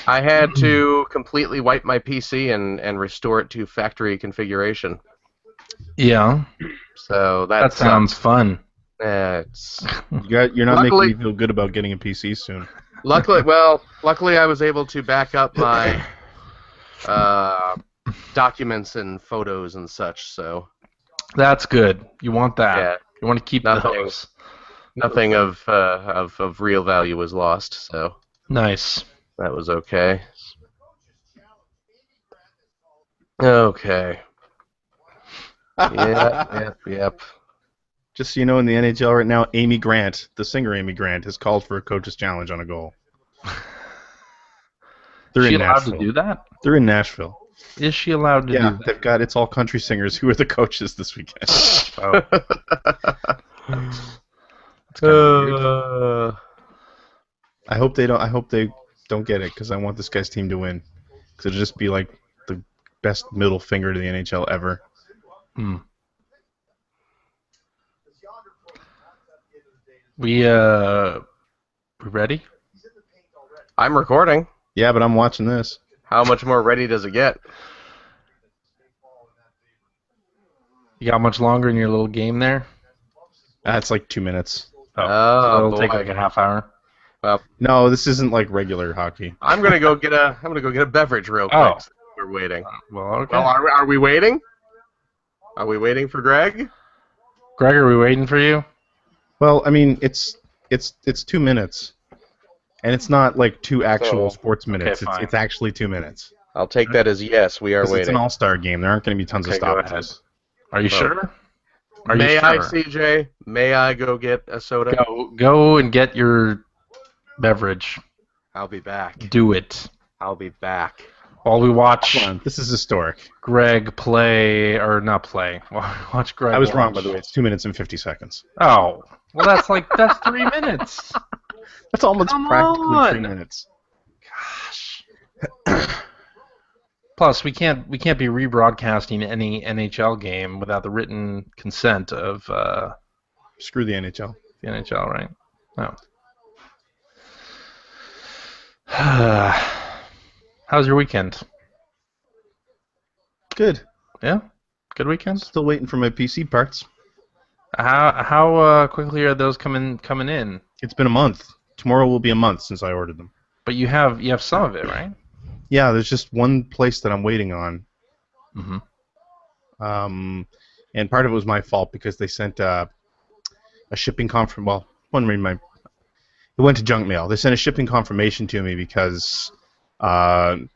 I had to completely wipe my PC and restore it to factory configuration. Yeah, So that that sounds sucked. fun. It's You're not making luckily me feel good about getting a PC soon. luckily I was able to back up my uh, documents and photos and such. So That's good. You want that. yeah, You want to keep nothing those. nothing of real value was lost. So Nice. that was okay. Okay. Yep. Just so you know, in the NHL right now, Amy Grant, the singer Amy Grant, has called for a coach's challenge on a goal. They're Is she in allowed to Nashville. do that? They're in Nashville. Is she allowed to Yeah, do that? they've got It's All Country Singers who are the coaches this weekend. Oh, that's kind of weird. I hope they don't get it because I want this guy's team to win. Because it'll just be like the best middle finger to the NHL ever. Hmm. We ready? I'm recording. Yeah, but I'm watching this. How much more ready does it get? You got much longer in your little game there? That's like 2 minutes. So Oh, it'll boy. take like a half hour. Well, No, this isn't like regular hockey. I'm gonna go get a beverage real quick. Oh. So we're waiting. Well, okay. Well, are we waiting? Are we waiting for Greg? Greg, are we waiting for you? Well, I mean, it's 2 minutes, and it's not like two actual So- sports minutes. fine. It's actually 2 minutes. I'll take that as yes. We are 'Cause it's an waiting. all-star game. There aren't going to be tons of Okay, go stoppages. Are you Well, sure? Are May you I, sure? CJ? May I go get a soda? Go and get your beverage. I'll be back. Do it. I'll be back. While we watch Come on, this is historic. Greg play, or not play. Watch Greg. I was wrong, by watch. the way. It's 2 minutes and 50 seconds. Oh, well, that's 3 minutes. That's almost Come practically on. 3 minutes. Gosh. Plus, we can't be rebroadcasting any NHL game without the written consent of Screw the NHL. the NHL, right? No. How's your weekend? Good. Yeah, good weekend. Still waiting for my PC parts. How quickly are those coming in? It's been a month. Tomorrow will be a month since I ordered them. But you have some of it, right? Yeah, there's just one place that I'm waiting on. Mm-hmm. And part of it was my fault because they sent a shipping it went to junk mail. They sent a shipping confirmation to me because the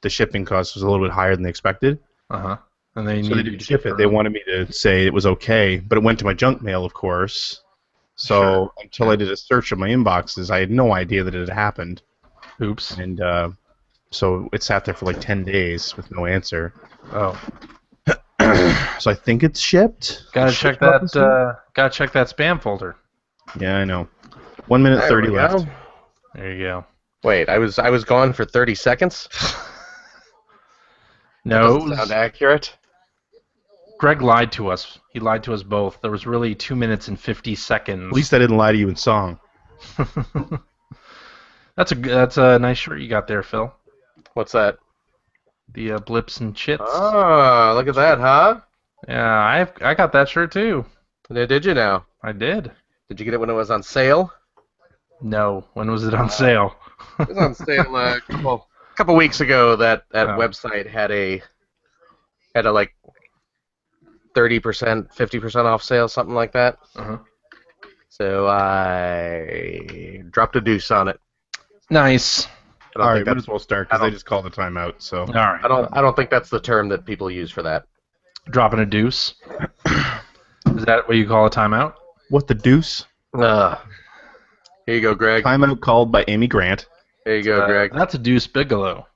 shipping cost was a little bit higher than they expected. Uh-huh. And they So they need didn't ship it. They wanted me to say it was okay, but it went to my junk mail, of course. So Sure. until I did a search of my inboxes, I had no idea that it had happened. Oops. And so it sat there for like 10 days with no answer. Oh. So I think it's shipped. Gotta It's check shipped up that soon. spam folder. Yeah, I know. 1 minute There 30 we left. go. There you go. Wait, I was gone for 30 seconds. No, Doesn't sound accurate. Greg lied to us. He lied to us both. There was really 2 minutes and 50 seconds. At least I didn't lie to you in song. That's a nice shirt you got there, Phil. What's that? The blips and chits. Oh, look at that, huh? Yeah, I got that shirt too. Did you now? I did. Did you get it when it was on sale? No, when was it on sale? It was on sale a couple weeks ago. That Oh. website had a like 30%, 50% off sale, something like that. Uh-huh. So I dropped a deuce on it. Nice. I don't All right, think might that's, as well start because I just called the timeout. So All right. I don't think that's the term that people use for that. Dropping a deuce. Is that what you call a timeout? what the deuce? Here you go, Greg. Timeout called by Amy Grant. There you go, Greg. That's a deuce Bigelow.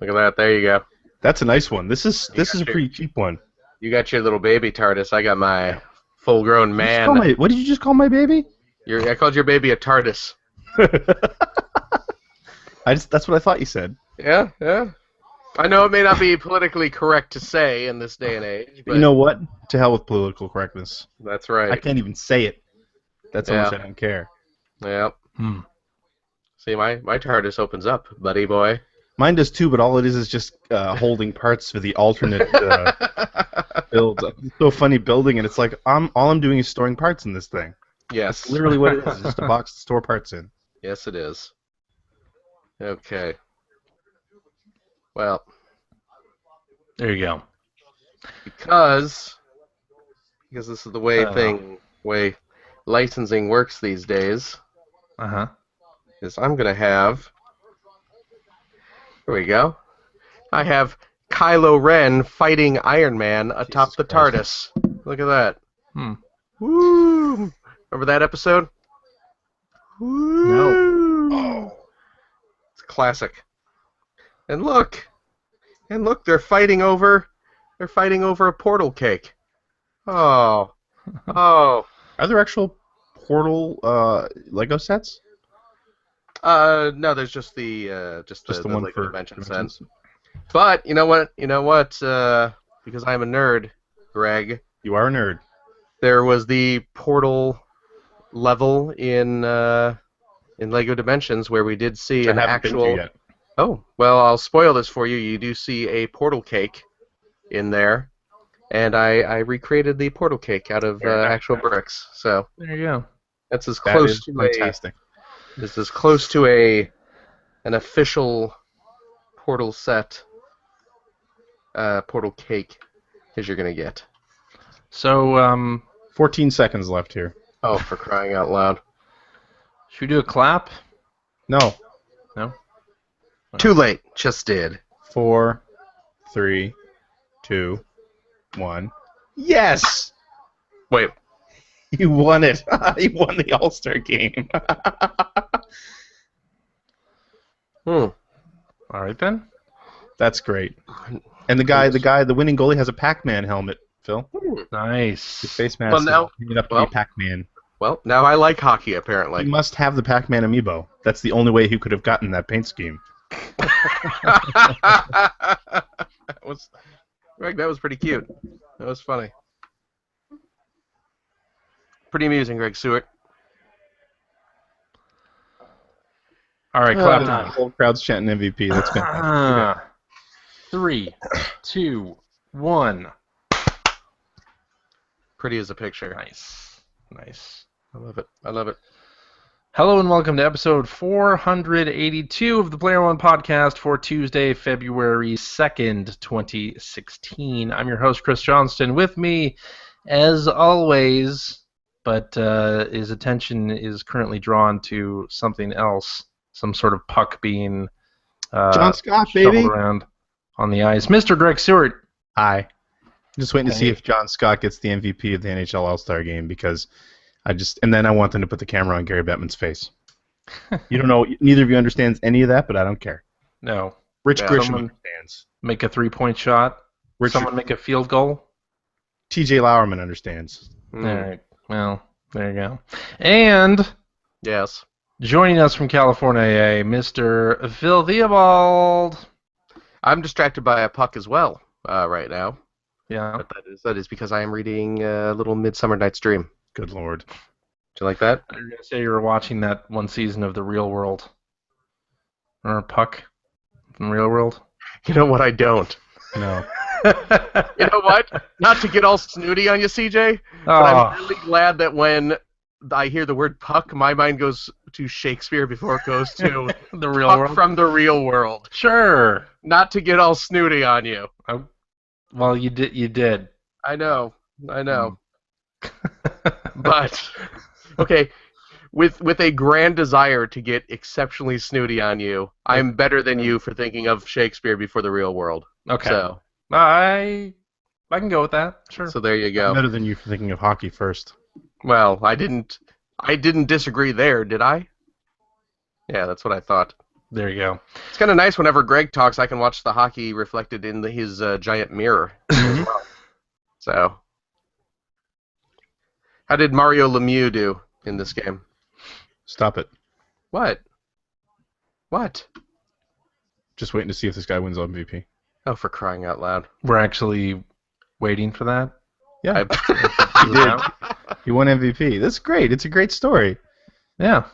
Look at that. There you go. That's a nice one. This is a got pretty cheap one. You got your little baby TARDIS. I got my full-grown man. What did you just call my baby? I called your baby a TARDIS. That's what I thought you said. Yeah, yeah. I know it may not be politically correct to say in this day and age, but You know what? To hell with political correctness. that's right. I can't even say it. That's how much Yeah. I don't care. Yep. Hmm. See, my TARDIS opens up, buddy boy. Mine does too, but all it is just holding parts for the alternate builds. It's so funny building, and it's like all I'm doing is storing parts in this thing. Yes. That's literally what it is. It's just a box to store parts in. Yes, it is. Okay. Well, There you go. because this is the way licensing works these days, Uh-huh. is I'm gonna have. Here we go. I have Kylo Ren fighting Iron Man atop the Christ. TARDIS. Look at that. Hmm. Woo! Remember that episode? Woo! Oh. It's a classic. And look, they're fighting over a portal cake. Oh. Are there actual Portal Lego sets? No, there's just the one Lego for Dimension set. Dimensions? But you know what? Because I'm a nerd, Greg, You are a nerd. there was the portal level in Lego Dimensions where we did see Which I an haven't been to actual. yet. Oh, well, I'll spoil this for you. You do see a portal cake in there, and I recreated the portal cake out of Very nice. actual bricks. So There you go. that's as That close is to fantastic. an official portal set, portal cake, as you're gonna get. So, 14 seconds left here. Oh, for crying out loud! should we do a clap? No. No? Too late. Just did. 4, 3, 2, 1. Yes! Wait. You won it. You won the All-Star game. All right, then. That's great. And the winning goalie has a Pac-Man helmet, Phil. Nice. His face mask Well, now- is made up to well- be Pac-Man. Well, now I like hockey, apparently. He must have the Pac-Man amiibo. That's the only way he could have gotten that paint scheme. Greg, that was pretty cute. That was funny. Pretty amusing, Greg Stewart. All right, clap The time. whole crowd's chanting MVP. That's fantastic. 3, 2, 1. Pretty as a picture. Nice. Nice. I love it. I love it. Hello and welcome to episode 482 of the Player One podcast for Tuesday, February 2nd, 2016. I'm your host, Chris Johnston. With me, as always, but his attention is currently drawn to something else, some sort of puck being John Scott, shoveled baby. around on the ice. Mr. Greg Stewart. Hi. Just waiting to see Hey. if John Scott gets the MVP of the NHL All-Star game because and then I want them to put the camera on Gary Bettman's face. You don't know, neither of you understands any of that, but I don't care. No. Rich Yeah. Grisham Someone- understands. Make a three-point shot. Someone make a field goal. TJ Lauerman understands. Mm, All right. Well, there you go. And Yes. joining us from California, Mr. Phil Theobald. I'm distracted by a puck as well right now. Yeah. But that is because I am reading Little Midsummer Night's Dream. Good lord. Do you like that? I was going to say you were watching that one season of The Real World. Or Puck from Real World. You know what? I don't. No. You know what? Not to get all snooty on you, CJ, but Oh, I'm really glad that when I hear the word puck, my mind goes to Shakespeare before it goes to The Real puck World. from the real world. Sure. Not to get all snooty on you. Well, you did. You did. I know. But okay, with a grand desire to get exceptionally snooty on you, I'm better than you for thinking of Shakespeare before the real world. Okay. So I can go with that. Sure. there you I'm go. better than you for thinking of hockey first. Well, I didn't disagree there, did I? Yeah, that's what I thought. There you go. It's kind of nice whenever Greg talks, I can watch the hockey reflected in his giant mirror as well. So, how did Mario Lemieux do in this game? Stop it. What? What? Just waiting to see if this guy wins MVP. Oh, for crying out loud! We're actually waiting for that. Yeah, I- he did. He won MVP. That's great. It's a great story. Yeah.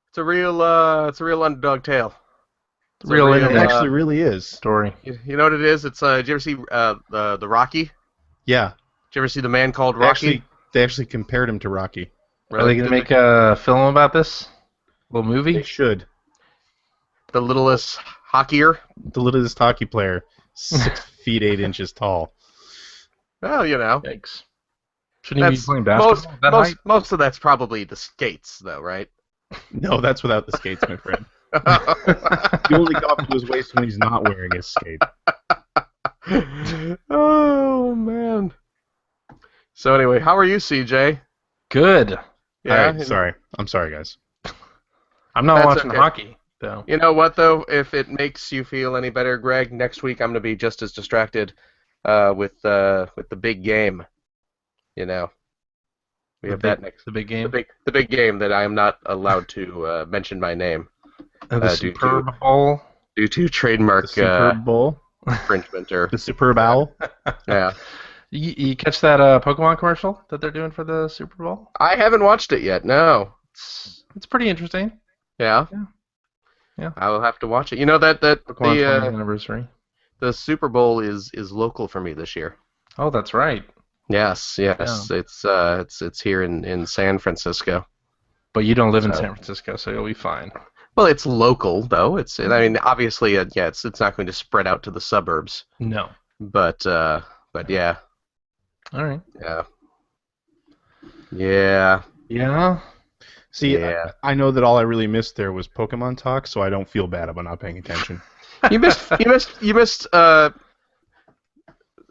It's a real underdog tale. It's a Real It internet actually really is. story. You know what it is? It's did you ever see the Rocky? Did Yeah. you ever see The Man Called Rocky? They actually compared him to Rocky. Are they going to make a film about this? Little They movie? should. The littlest hockeyer? The littlest hockey player, 6 feet 8 inches tall. Well, you know. Yikes. Shouldn't he be That's playing basketball? That height? most of that's probably the skates, though, right? No, that's without the skates, my friend. He only go up to his waist when he's not wearing his skate. Oh man. So anyway, how are you, CJ? Good. Yeah. All right, sorry. I'm sorry, guys. I'm not That's watching okay. hockey, though. You know what though? If it makes you feel any better, Greg, next week I'm gonna be just as distracted with the big game. You know, we have that next. The big game. The big game that I am not allowed to mention my name The due Superb Bowl. due to trademark The Superb Bowl. infringement or The Superb Owl. yeah. You catch that Pokemon commercial that they're doing for the Super Bowl? I haven't watched it yet. No. It's pretty interesting. Yeah. Yeah. I will have to watch it. You know that Pokemon 20th the anniversary. the Super Bowl is local for me this year. Oh, that's right. Yes. It's here in San Francisco. But you don't live in So- San Francisco, so you'll be fine. Well, it's local though. I mean, obviously, it's not going to spread out to the suburbs, No. but yeah, All right. yeah. Yeah. See, Yeah. I know that all I really missed there was Pokemon talk, so I don't feel bad about not paying attention. You missed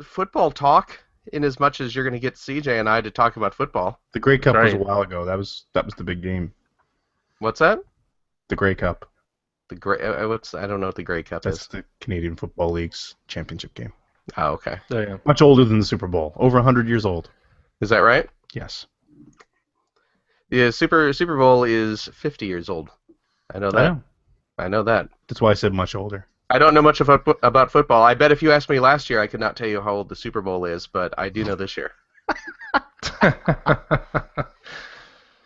football talk in as much as you're going to get CJ and I to talk about football. The Grey Cup was a Right. while ago. That was the big game. What's that? The Grey Cup. The Grey. I don't know what the Grey Cup That's is. the Canadian Football League's championship game. Oh, okay. Oh, yeah. Much older than the Super Bowl. Over 100 years old. Is that right? Yes. The Super Bowl is 50 years old. I know that. I know. I know that. That's why I said much older. I don't know much about football. I bet if you asked me last year, I could not tell you how old the Super Bowl is, but I do know this year.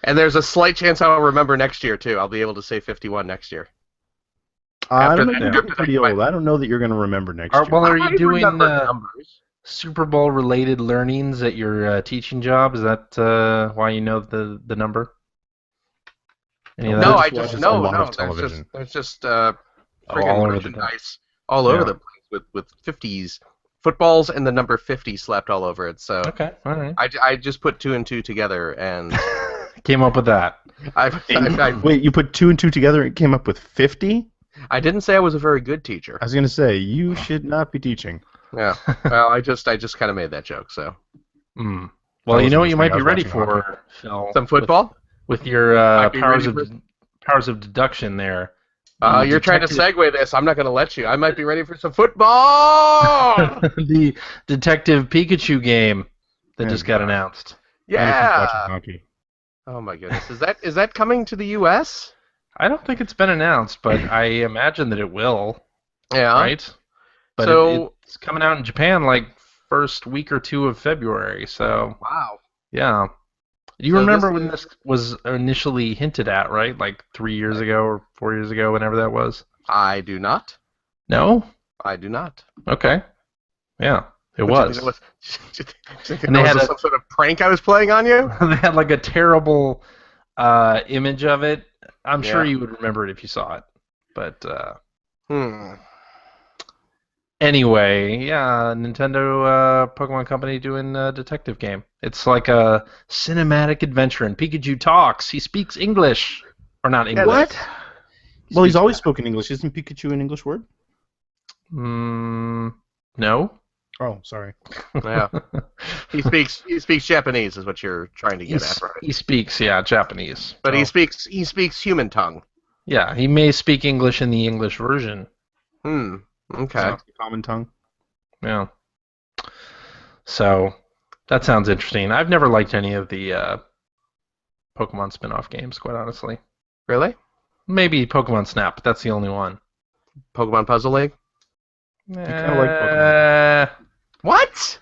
And there's a slight chance I'll remember next year, too. I'll be able to say 51 next year. I After don't know. that- You're pretty old. I don't know that you're going to remember next year. Well, are I you doing remember numbers. Super Bowl related learnings at your teaching job? Is that why you know the number? Any of No, that? I just just watches a no. lot of There's television. just all friggin' over the merchandise all over Yeah. the place with 50s, footballs, and the number 50 slapped all over it. So Okay, all right. I just put 2 and 2 together, and Came up with that. Wait, you put 2 and 2 together and came up with 50? I didn't say I was a very good teacher. I was going to say, you should not be teaching. Yeah. Well, I just kind of made that joke. So Mm. I Well, you wasn't know what you might listening. be I was ready watching for, Phil. some football. With your Might be powers ready of powers of deduction there. You're trying to segue this. I'm not going to let you. I might be ready for some football. The Detective Pikachu game that Oh, just got God. announced. Yeah. Watching hockey. Oh my goodness. Is that coming to the U.S.? I don't think it's been announced, but I imagine that it will. Yeah. Right? But So- it's coming out in Japan like first week or two of February. So Wow. yeah. Do you So remember this when is- this was initially hinted at? Right, like 3 years ago or 4 years ago, whenever that was. I do not. No. I do not. Okay. Yeah, it What, was. do you think And that they was had some sort of prank I was playing on you? They had like a terrible image of it. I'm sure Yeah. you would remember it if you saw it. But Hmm. anyway, yeah, Nintendo Pokemon Company doing a detective game. It's like a cinematic adventure, and Pikachu talks. He speaks English. Or not English. What? Well, he's Speaks- always spoken English. Isn't Pikachu an English word? No. Oh, sorry. Yeah. He speaks Japanese is what you're trying to get at, right? He speaks, yeah, Japanese. But Oh. he speaks human tongue. Yeah, he may speak English in the English version. Hmm. Okay. Sounds like common tongue. Yeah. So that sounds interesting. I've never liked any of the Pokemon spin-off games, quite honestly. Really? Maybe Pokemon Snap, but that's the only one. Pokemon Puzzle League? kinda like Pokemon. What?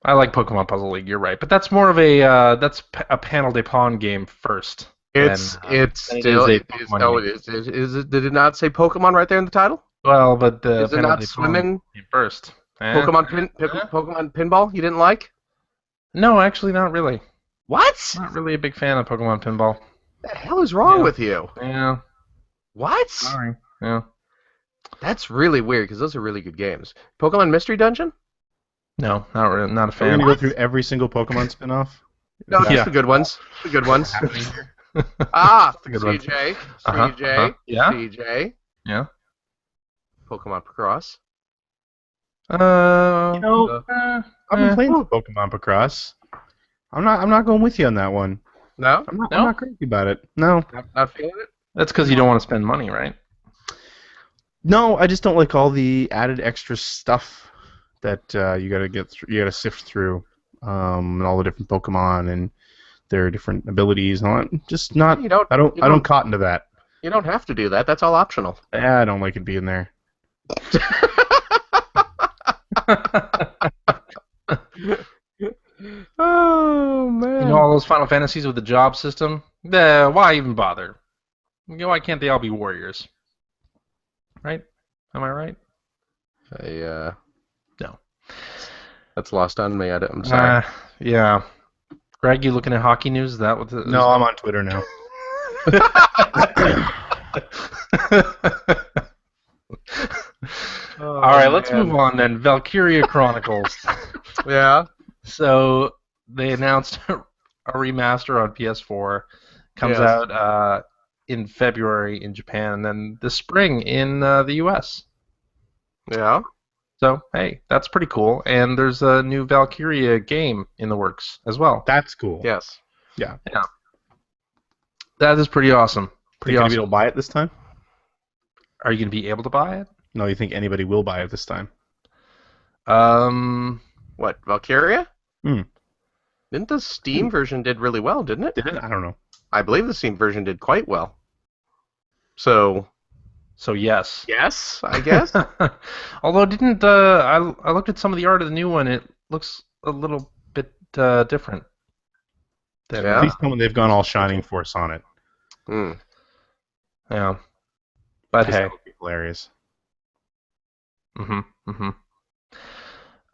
I like Pokemon Puzzle League. You're right, but that's more of a a panel de pawn game first. It's then it's it still is a it is Pokemon oh game. it is it did it not say Pokemon right there in the title? Well, but the Is it not penalty swimming? came first. Pokemon Pinball? You didn't like? No, actually, not really. What? Not really a big fan of Pokemon Pinball. The hell is wrong Yeah. with you? Yeah, What? sorry. Yeah. That's really weird because those are really good games. Pokemon Mystery Dungeon? No, not really, not a Are we fan. going to go through every single Pokemon spin-off? No, just Yeah. the good ones. The good ones. Happening here? Ah, the good ones. CJ, Uh-huh, CJ, uh-huh. Yeah? CJ. Yeah. Pokemon Cross. You know, uh, I've been eh. playing some Pokemon Picross. I'm not going with you on that one. No? I'm No? not crazy about it. No. Not feeling it? That's because you don't want to spend money, right? No, I just don't like all the added extra stuff that you gotta get through, you gotta sift through, and all the different Pokemon and their different abilities and all that. Just not. You don't. I don't cotton to that. You don't have to do that. That's all optional. I don't like it being there. Oh man. You know all those Final Fantasies with the job system? Why even bother? Why can't they all be warriors? Right? Am I right? No. That's lost on me. I'm sorry. Yeah. Greg, you looking at hockey news? Is that what the... No, I'm on Twitter now. Oh, All right, let's man. move on then. Valkyria Chronicles. Yeah. So they announced a remaster on PS4. Comes Yes. out in February in Japan, and then this spring in the US. Yeah. So, hey, that's pretty cool. And there's a new Valkyria game in the works as well. That's cool. Yes. That is pretty awesome. Pretty Think awesome. anybody will buy it this time? Are you going to be able to buy it? No, you think anybody will buy it this time? What, Valkyria? Hmm. Didn't the Steam version did really well, didn't it? Did it? I don't know. I believe the Steam version did quite well. So, So, yes. yes, I guess. Although, didn't I looked at some of the art of the new one. It looks a little bit different. Than, Yeah? Please tell me they've gone all Shining Force on it. Hmm. Yeah. But Because hey. that would be hilarious.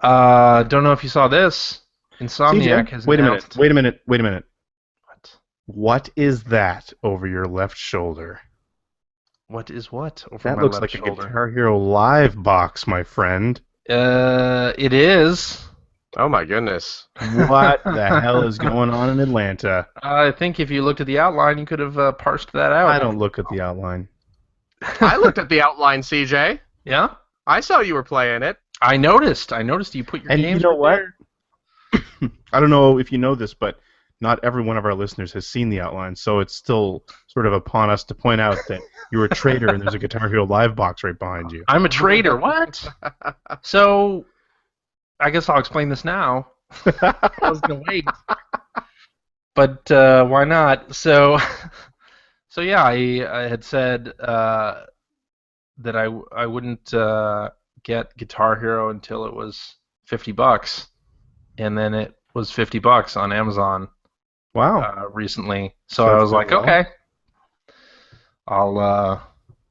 Don't know if you saw this. Insomniac has Wait a minute. announced... Wait a minute. Wait a minute. What? What is that over your left shoulder? What is what over That my looks left like shoulder? a Guitar Hero Live box, my friend. It is. Oh my goodness. What the hell is going on in Atlanta? I think if you looked at the outline, you could have parsed that out. I don't look at the outline. I looked at the outline, CJ. Yeah? I saw you were playing it. I noticed you put your And games you know right what? there. I don't know if you know this, but not every one of our listeners has seen the outline, so it's still sort of upon us to point out that you're a traitor and there's a Guitar Hero Live box right behind you. I'm a traitor. What? So, I guess I'll explain this now. I was gonna wait, but why not? So yeah, I had said that I wouldn't get Guitar Hero until it was $50, and then it was $50 on Amazon Wow. recently. So So I it's was like, going well. okay,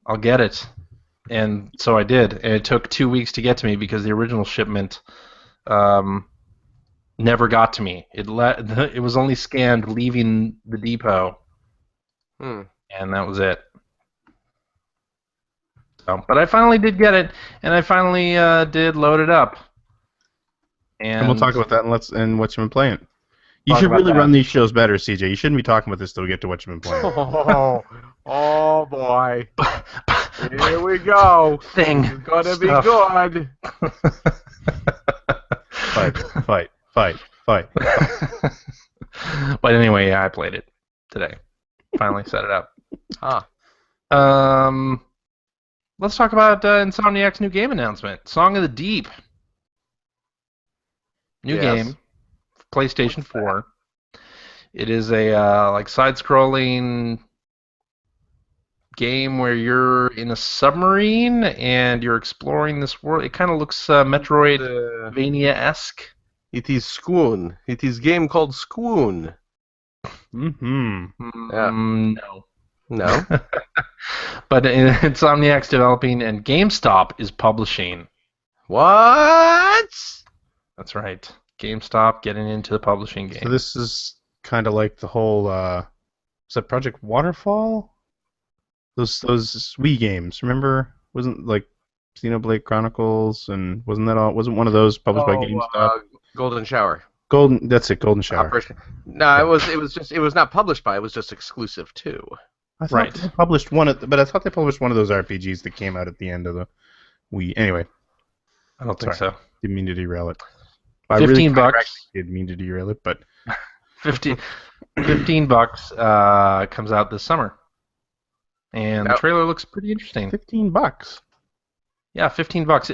I'll get it, and so I did, and it took 2 weeks to get to me because the original shipment never got to me. It was only scanned leaving the depot, Hmm. and that was it. So, but I finally did get it, and I finally did load it up. And we'll talk about that and what you've been playing. You Talk should about really that. run these shows better, CJ. You shouldn't be talking about this till we get to what you've been playing. Oh boy. Here we go. Thing. It's gonna be stuff. good. Fight. But anyway, yeah, I played it today. Finally set it up. Huh. Let's talk about Insomniac's new game announcement, Song of the Deep. New Yes. game, PlayStation 4. It is a like side-scrolling game where you're in a submarine and you're exploring this world. It kind of looks Metroidvania-esque. It is Scoon. It is game called Scoon. Mm-hmm. No. No. But Insomniac's developing and GameStop is publishing. What? That's right. GameStop getting into the publishing game. So this is kind of like the whole, was that Project Waterfall? Those Wii games, remember? Wasn't like Xenoblade Chronicles, and wasn't one of those published by GameStop? Golden Shower. That's it, Golden Shower. Operation. No, it was not published by. It was just exclusive to. I thought Right. they published but I thought they published one of those RPGs that came out at the end of the Wii. Anyway, I don't think Sorry. so. didn't mean to derail it. 15 bucks. Didn't mean to derail it, but 15 bucks comes out this summer. And the Yep. trailer looks pretty interesting. $15. Yeah, 15 bucks.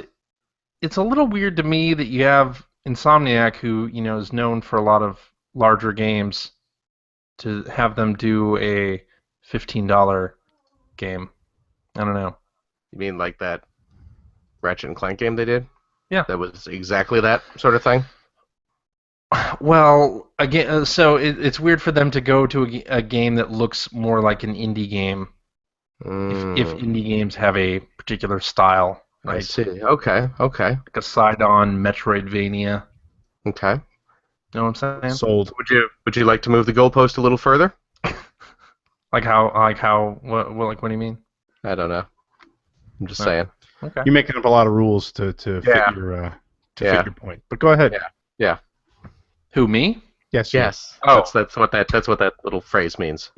It's a little weird to me that you have Insomniac, who, is known for a lot of larger games, to have them do a $15 game. I don't know. You mean like that Ratchet and Clank game they did? Yeah. That was exactly that sort of thing. Well, again, so it's weird for them to go to a game that looks more like an indie game if indie games have a particular style, I right? see. Okay. Like a side-on Metroidvania. Okay. Know what I'm saying? Sold. Would you like to move the goalpost a little further? What do you mean? I don't know. I'm just No. saying. Okay. You're making up a lot of rules to fit Yeah. your Yeah. fit your point. But go ahead. Yeah. Who, me? Yes. you. Yes. Oh. That's what that little phrase means.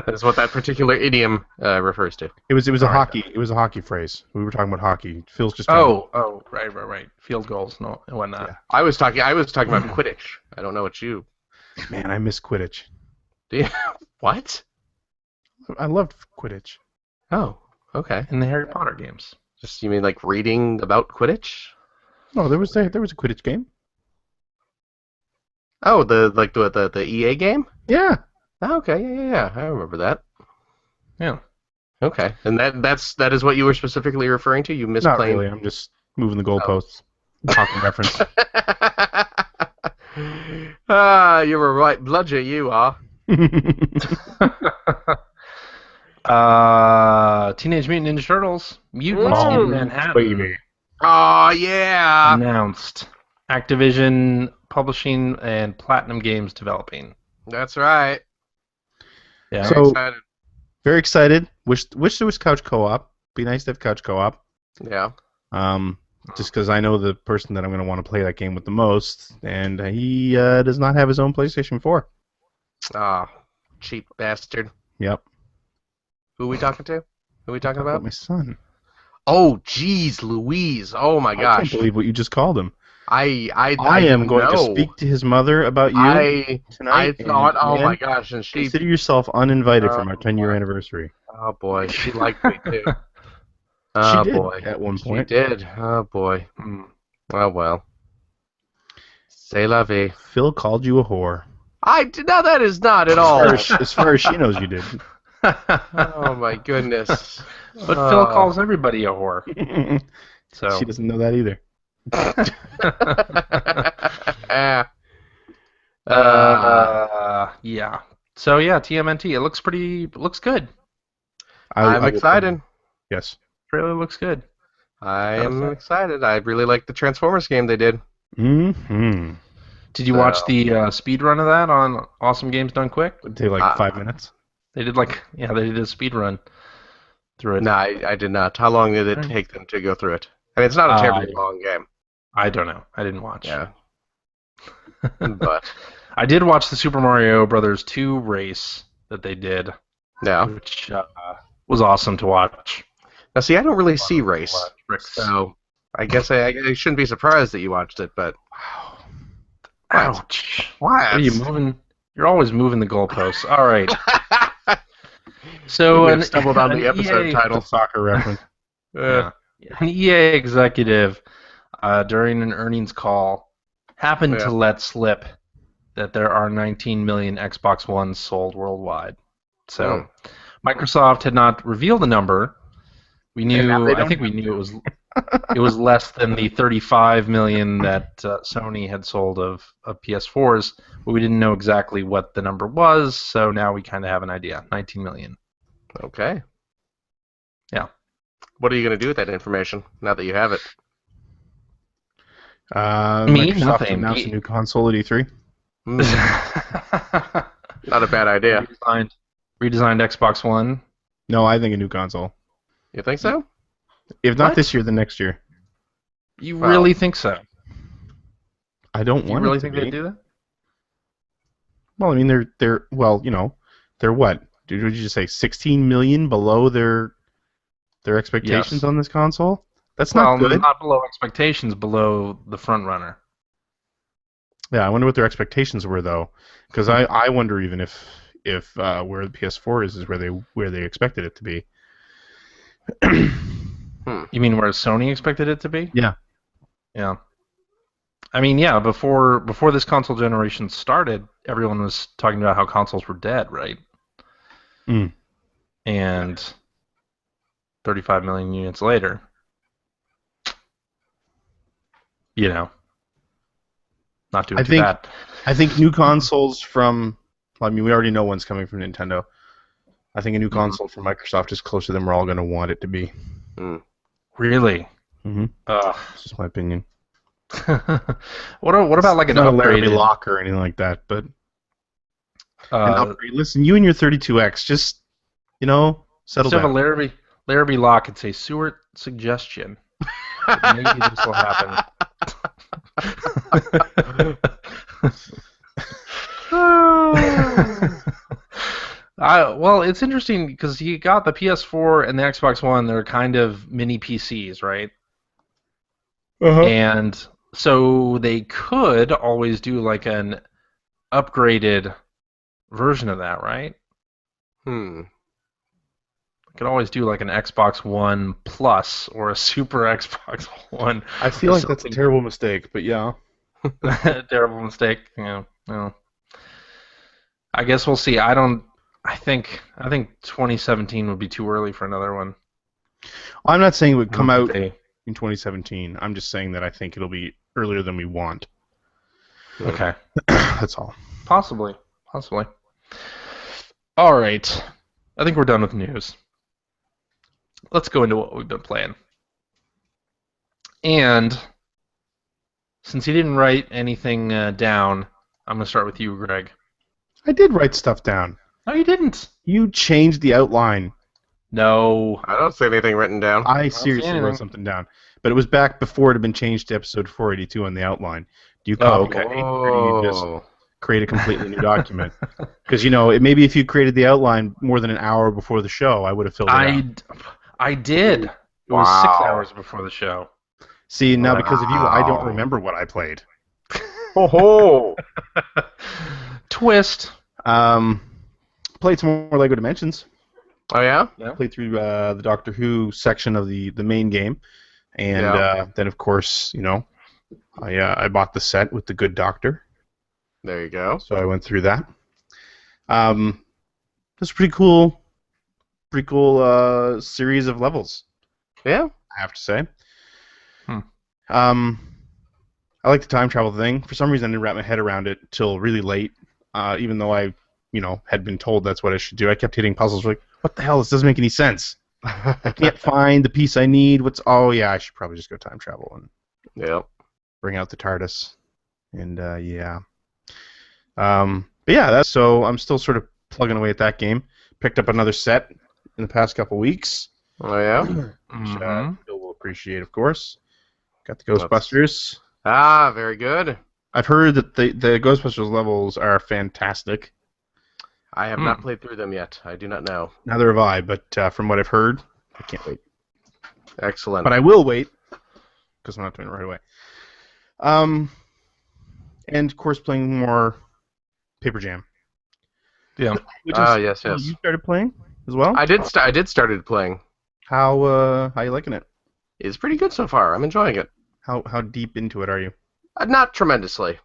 That's what that particular idiom refers to. It was a All right. hockey phrase. We were talking about hockey. Phil's just Right. Field goals and whatnot. Yeah. I was talking about Quidditch. I don't know what you. Man, I miss Quidditch. Do you? What? I loved Quidditch. Oh. Okay. In the Harry Potter games. Just you mean like reading about Quidditch? No, there was a Quidditch game. Oh, the EA game? Yeah. Oh, okay, yeah. I remember that. Yeah. Okay, and that is what you were specifically referring to. You missed Not playing. really. I'm just moving the goalposts. Talking reference. You're a right bludger, you are. Teenage Mutant Ninja Turtles, Mutants Oh, in Manhattan, baby. Oh yeah. announced. Activision Publishing and Platinum Games developing. That's right. Yeah. So- I'm excited. Very excited. Wish there was couch co-op. Be nice to have couch co-op. Yeah. Just because I know the person that I'm going to want to play that game with the most, and he does not have his own PlayStation 4. Ah, cheap bastard. Yep. Who are we talking to? Who are we talking about? My son. Oh, jeez, Louise. Oh my I gosh. can't believe what you just called him. I am going to know. speak to his mother about you I tonight. thought, and, oh man, my gosh, and she, consider yourself uninvited Oh, from our 10-year boy. anniversary. oh boy, she liked me too. Oh She did boy, at one she point. did. Oh boy. Hmm. Oh well. C'est la vie. Phil called you a whore. I did. No, that is not at all. As far as she knows, you did. Oh my goodness. But Phil calls everybody a whore. So She doesn't know that either. Ah. yeah. So yeah, TMNT. It looks good. I'm I- excited. Yes. Trailer looks good. I How's am that? excited. I really like the Transformers game they did. Mm-hmm. Did you watch the speed run of that on Awesome Games Done Quick? It'd take like 5 minutes. They did a speed run through it. No, I did not. How long did it take them to go through it? I mean, it's not a terribly long game. I don't know. I didn't watch. Yeah. But I did watch the Super Mario Brothers 2 race that they did, yeah. which was awesome to watch. Now, see, I don't really see race, Tricks. so I guess I shouldn't be surprised that you watched it. But Ouch! what? What are you moving? You're always moving the goalposts. All right. So We have stumbled on the an episode EA title. Soccer reference. Uh, An EA executive during an earnings call happened Yeah. to let slip that there are 19 million Xbox Ones sold worldwide. So Microsoft had not revealed the number, We And now knew. they I don't think we have knew it was less than the 35 million that Sony had sold of PS4s, but we didn't know exactly what the number was. So now we kind of have an idea. 19 million. Okay. Yeah. What are you going to do with that information now that you have it? Me, Microsoft nothing. announced a new console at E3. Not a bad idea. redesigned Xbox One. No, I think a new console. You think so? If not What? this year, then next year. You Well, really think so? I don't You want really it to think be. they'd do that? Well, I mean, they're well, they're what? Did you just say 16 million below their expectations Yes. on this console? That's Well, not good. not below expectations, below the front runner. Yeah, I wonder what their expectations were though, because I wonder even if where the PS4 is where they expected it to be. You mean where Sony expected it to be? Yeah. Yeah. I mean, yeah. Before this console generation started, everyone was talking about how consoles were dead, right? Mm. And 35 million units later, not doing I too think- bad. I think new consoles from, I mean, we already know one's coming from Nintendo. I think a new console from Microsoft is closer than we're all going to want it to be. Really? Mm-hmm. Ugh. That's just my opinion. What about like It's an not a Laramie upgraded? lock or anything like that, but an upgrade. Listen, you and your 32X, just settle Instead of a down. Larrabee lock, it's a Seward suggestion. But maybe this will happen. Well, it's interesting because you got the PS4 and the Xbox One. They're kind of mini PCs, right? And so they could always do like an upgraded version of that, right? Could always do like an Xbox One Plus or a Super Xbox One. I feel like that's a something. terrible mistake, but yeah. Terrible mistake. Yeah. No. I guess we'll see. I think 2017 would be too early for another one. I'm not saying it would come out They- in 2017. I'm just saying that I think it'll be earlier than we want. Okay. That's all. Possibly. All right. I think we're done with news. Let's go into what we've been playing. And since he didn't write anything down, I'm going to start with you, Greg. I did write stuff down. No, you didn't. You changed the outline. No. I don't see anything written down. I see seriously anything. wrote something down. But it was back before it had been changed to episode 482 on the outline. Do you Oh, copy okay. me, or do you just Oh. create a completely new document? Because, maybe if you created the outline more than an hour before the show, I would have filled it out. I did. It was 6 Wow. hours before the show. See, now because of you, I don't Wow. remember what I played. Oh. Twist. Played some more LEGO Dimensions. Oh yeah. Played through the Doctor Who section of the main game, and then of course I bought the set with the Good Doctor, There you go. so I went through that. It's pretty cool series of levels, Yeah. I have to say. Hmm. I like the time travel thing. For some reason, I didn't wrap my head around it till really late. Even though I had been told that's what I should do, I kept hitting puzzles like, what the hell? This doesn't make any sense. I can't find the piece I need. Oh yeah, I should probably just go time travel and Yep. bring out the TARDIS. And yeah. But yeah, so I'm still sort of plugging away at that game. Picked up another set in the past couple weeks, Oh yeah. which Mhm. Phil will appreciate, of course. Got the That's- Ghostbusters. Ah, very good. I've heard that the Ghostbusters levels are fantastic. I have not played through them yet. I do not know. Neither have I, but from what I've heard, I can't wait. Excellent. But I will wait, because I'm not doing it right away. And of course, playing more Paper Jam. Yeah. Which Yes. you started playing as well. I did started playing. How you liking it? It's pretty good so far. I'm enjoying it. How deep into it are you? Not tremendously.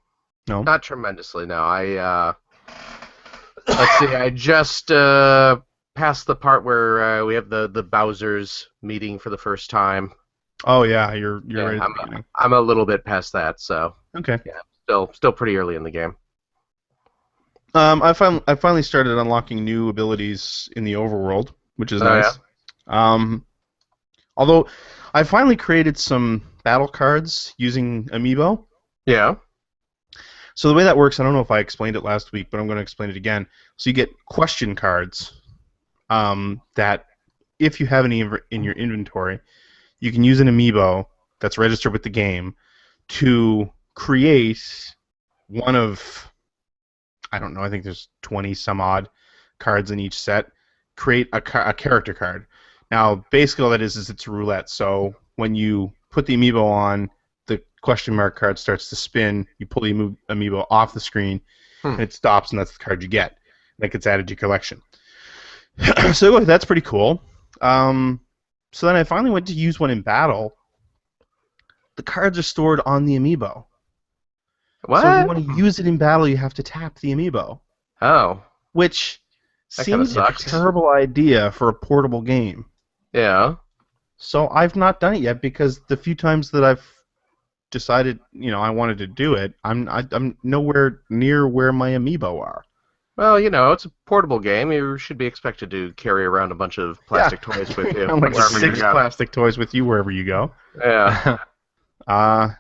No. Not tremendously. No. Let's see. I just past the part where we have the Bowsers meeting for the first time. Oh yeah, you're Yeah, right at the beginning. I'm a little bit past that, so Okay. yeah, still pretty early in the game. I finally started unlocking new abilities in the overworld, which is Oh, nice. Although I finally created some battle cards using Amiibo. Yeah. So the way that works, I don't know if I explained it last week, but I'm going to explain it again. So you get question cards that, if you have any in your inventory, you can use an Amiibo that's registered with the game to create one of, I don't know, I think there's 20 some odd cards in each set. Create a character card. Now, basically all that is it's roulette. So when you put the Amiibo on, the question mark card starts to spin. You pull the Amiibo off the screen, and it stops, and that's the card you get. That gets added to your collection. So that's pretty cool. So then I finally went to use one in battle. The cards are stored on the Amiibo. What? So if you want to use it in battle, you have to tap the Amiibo. Oh. Which That kinda seems like a sucks. terrible idea for a portable game. Yeah. So I've not done it yet because the few times that I've decided, I wanted to do it, I'm nowhere near where my Amiibo are. Well, it's a portable game. You should be expected to carry around a bunch of plastic toys with you. I'm like wherever you 6 go. plastic toys with you wherever you go. Yeah.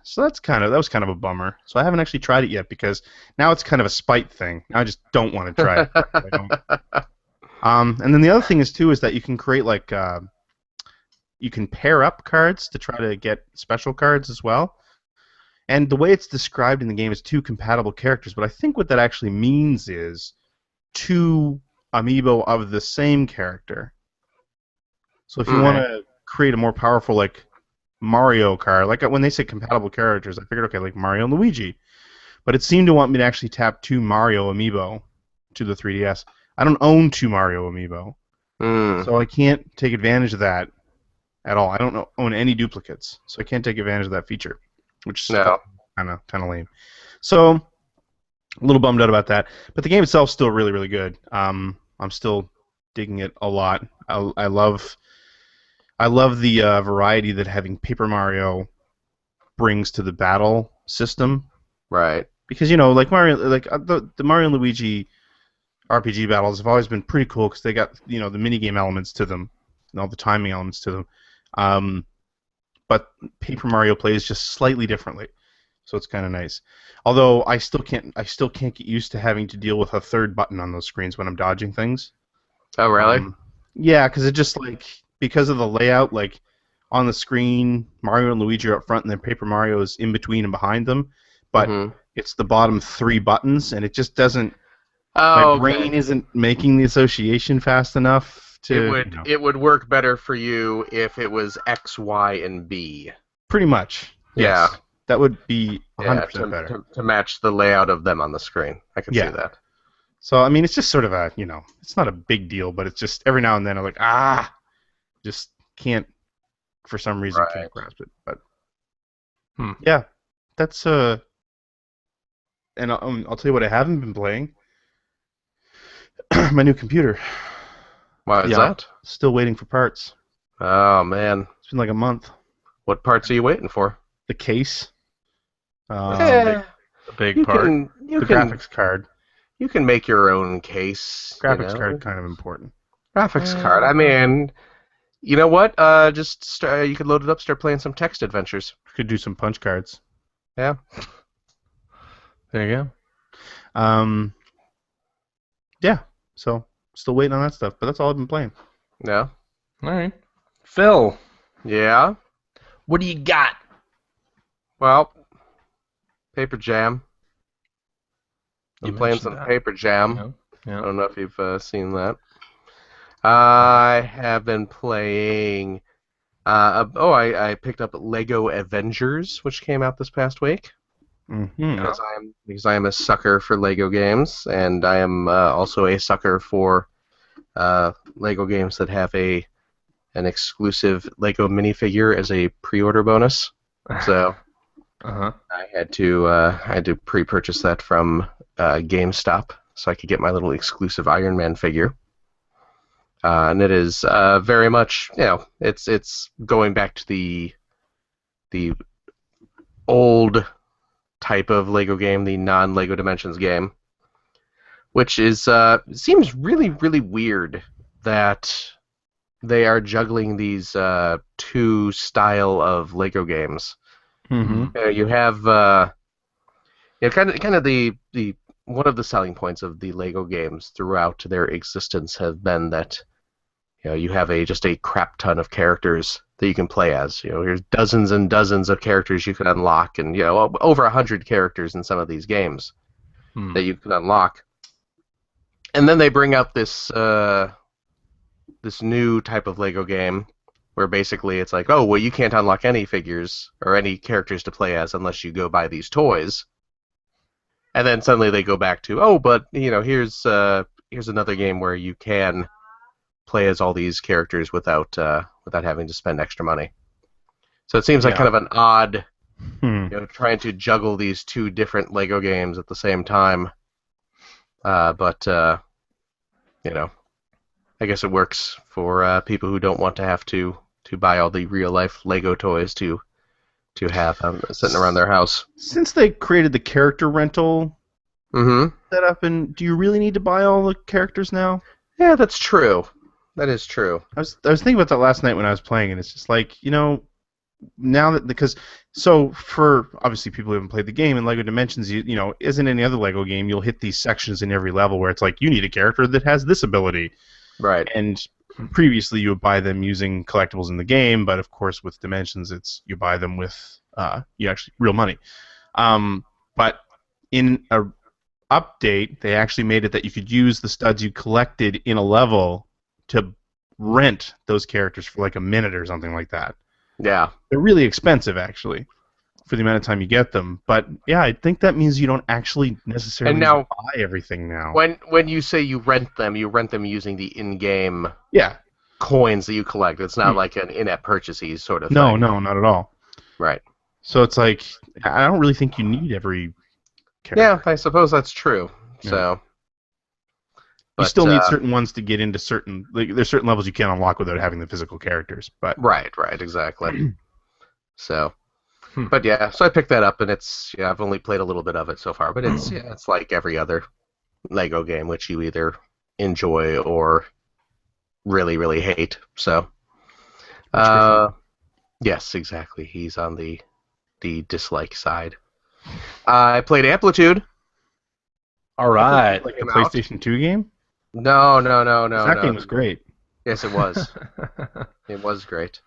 So that was kind of a bummer. So I haven't actually tried it yet because now it's kind of a spite thing. I just don't want to try it. I don't. And then the other thing is that you can create you can pair up cards to try to get special cards as well. And the way it's described in the game is 2 compatible characters, but I think what that actually means is 2 Amiibo of the same character. So if you want to create a more powerful Mario card, like when they say compatible characters, I figured, okay, like Mario and Luigi. But it seemed to want me to actually tap 2 Mario Amiibo to the 3DS. I don't own 2 Mario Amiibo, so I can't take advantage of that at all. I don't own any duplicates, so I can't take advantage of that feature, which is kind of lame. So a little bummed out about that. But the game itself is still really, really good. I'm still digging it a lot. I love the variety that having Paper Mario brings to the battle system. Right. Because like Mario, the Mario and Luigi RPG battles have always been pretty cool because they got the minigame elements to them and all the timing elements to them. But Paper Mario plays just slightly differently, so it's kind of nice. Although I still can't get used to having to deal with a third button on those screens when I'm dodging things. Oh, really? Yeah, because it just because of the layout, on the screen, Mario and Luigi are up front, and then Paper Mario is in between and behind them. But it's the bottom 3 buttons, and it just doesn't. My brain isn't making the association fast enough to. It would work better for you if it was X, Y, and B. Pretty much. Yes. Yeah. That would be 100% better. To match the layout of them on the screen. I can see that. So, I mean, it's just sort of a, it's not a big deal, but it's just every now and then I'm like, just can't, for some reason, can't grasp it. But, yeah, that's, and I'll tell you what I haven't been playing. My new computer. Why is that? Still waiting for parts. Oh, man. It's been like a month. What parts are you waiting for? The case. The big part. The graphics card. You can make your own case. Graphics card kind of important. Graphics card. I mean, you know what? Just you could load it up, start playing some text adventures. Could do some punch cards. Yeah. There you go. Yeah. So still waiting on that stuff, but that's all I've been playing. Yeah. All right. Phil. Yeah. What do you got? Well, Paper Jam. I'm You playing mentioned some that. Paper Jam. Yeah. I don't know if you've seen that. I have been playing. I picked up Lego Avengers, which came out this past week. Mm-hmm. Because I am a sucker for Lego games, and I am also a sucker for Lego games that have an exclusive Lego minifigure as a pre-order bonus. So I had to pre-purchase that from GameStop so I could get my little exclusive Iron Man figure. and it is very much, it's going back to the old type of Lego game, the non-Lego Dimensions game, which is seems really, really weird that they are juggling these two style of Lego games. Mm-hmm. You have kind of the one of the selling points of the Lego games throughout their existence have been that you have just a crap ton of characters that you can play as. There's dozens and dozens of characters you can unlock, and over 100 characters in some of these games that you can unlock. And then they bring out this this new type of Lego game where basically it's like, oh, well, you can't unlock any figures or any characters to play as unless you go buy these toys. And then suddenly they go back to, oh, but here's another game where you can play as all these characters without having to spend extra money. So it seems like kind of an odd, trying to juggle these two different Lego games at the same time. But I guess it works for people who don't want to have to buy all the real life Lego toys to have sitting around their house. Since they created the character rental setup, and do you really need to buy all the characters now? Yeah, that's true. That is true. I was thinking about that last night when I was playing, and it's just like, now that, because for obviously people who haven't played the game, in Lego Dimensions, isn't any other Lego game, you'll hit these sections in every level where it's like, you need a character that has this ability. Right. And previously you would buy them using collectibles in the game, but of course with Dimensions you buy them with real money. But in a update, they actually made it that you could use the studs you collected in a level to rent those characters for like a minute or something like that. Yeah. They're really expensive, actually, for the amount of time you get them. But yeah, I think that means you don't actually necessarily buy everything now. When you say you rent them using the in-game coins that you collect. It's not like an in-app purchasey sort of thing. No, not at all. Right. So it's like, I don't really think you need every character. Yeah, I suppose that's true. Yeah. So. You still need certain ones to get into certain. There's certain levels you can't unlock without having the physical characters. But right, exactly. So, but yeah, so I picked that up, and it's I've only played a little bit of it so far, but it's like every other Lego game, which you either enjoy or really, really hate. So, yes, exactly. He's on the dislike side. I played Amplitude. All right, like a PlayStation 2 game. No. That game was great. Yes, it was. It was great.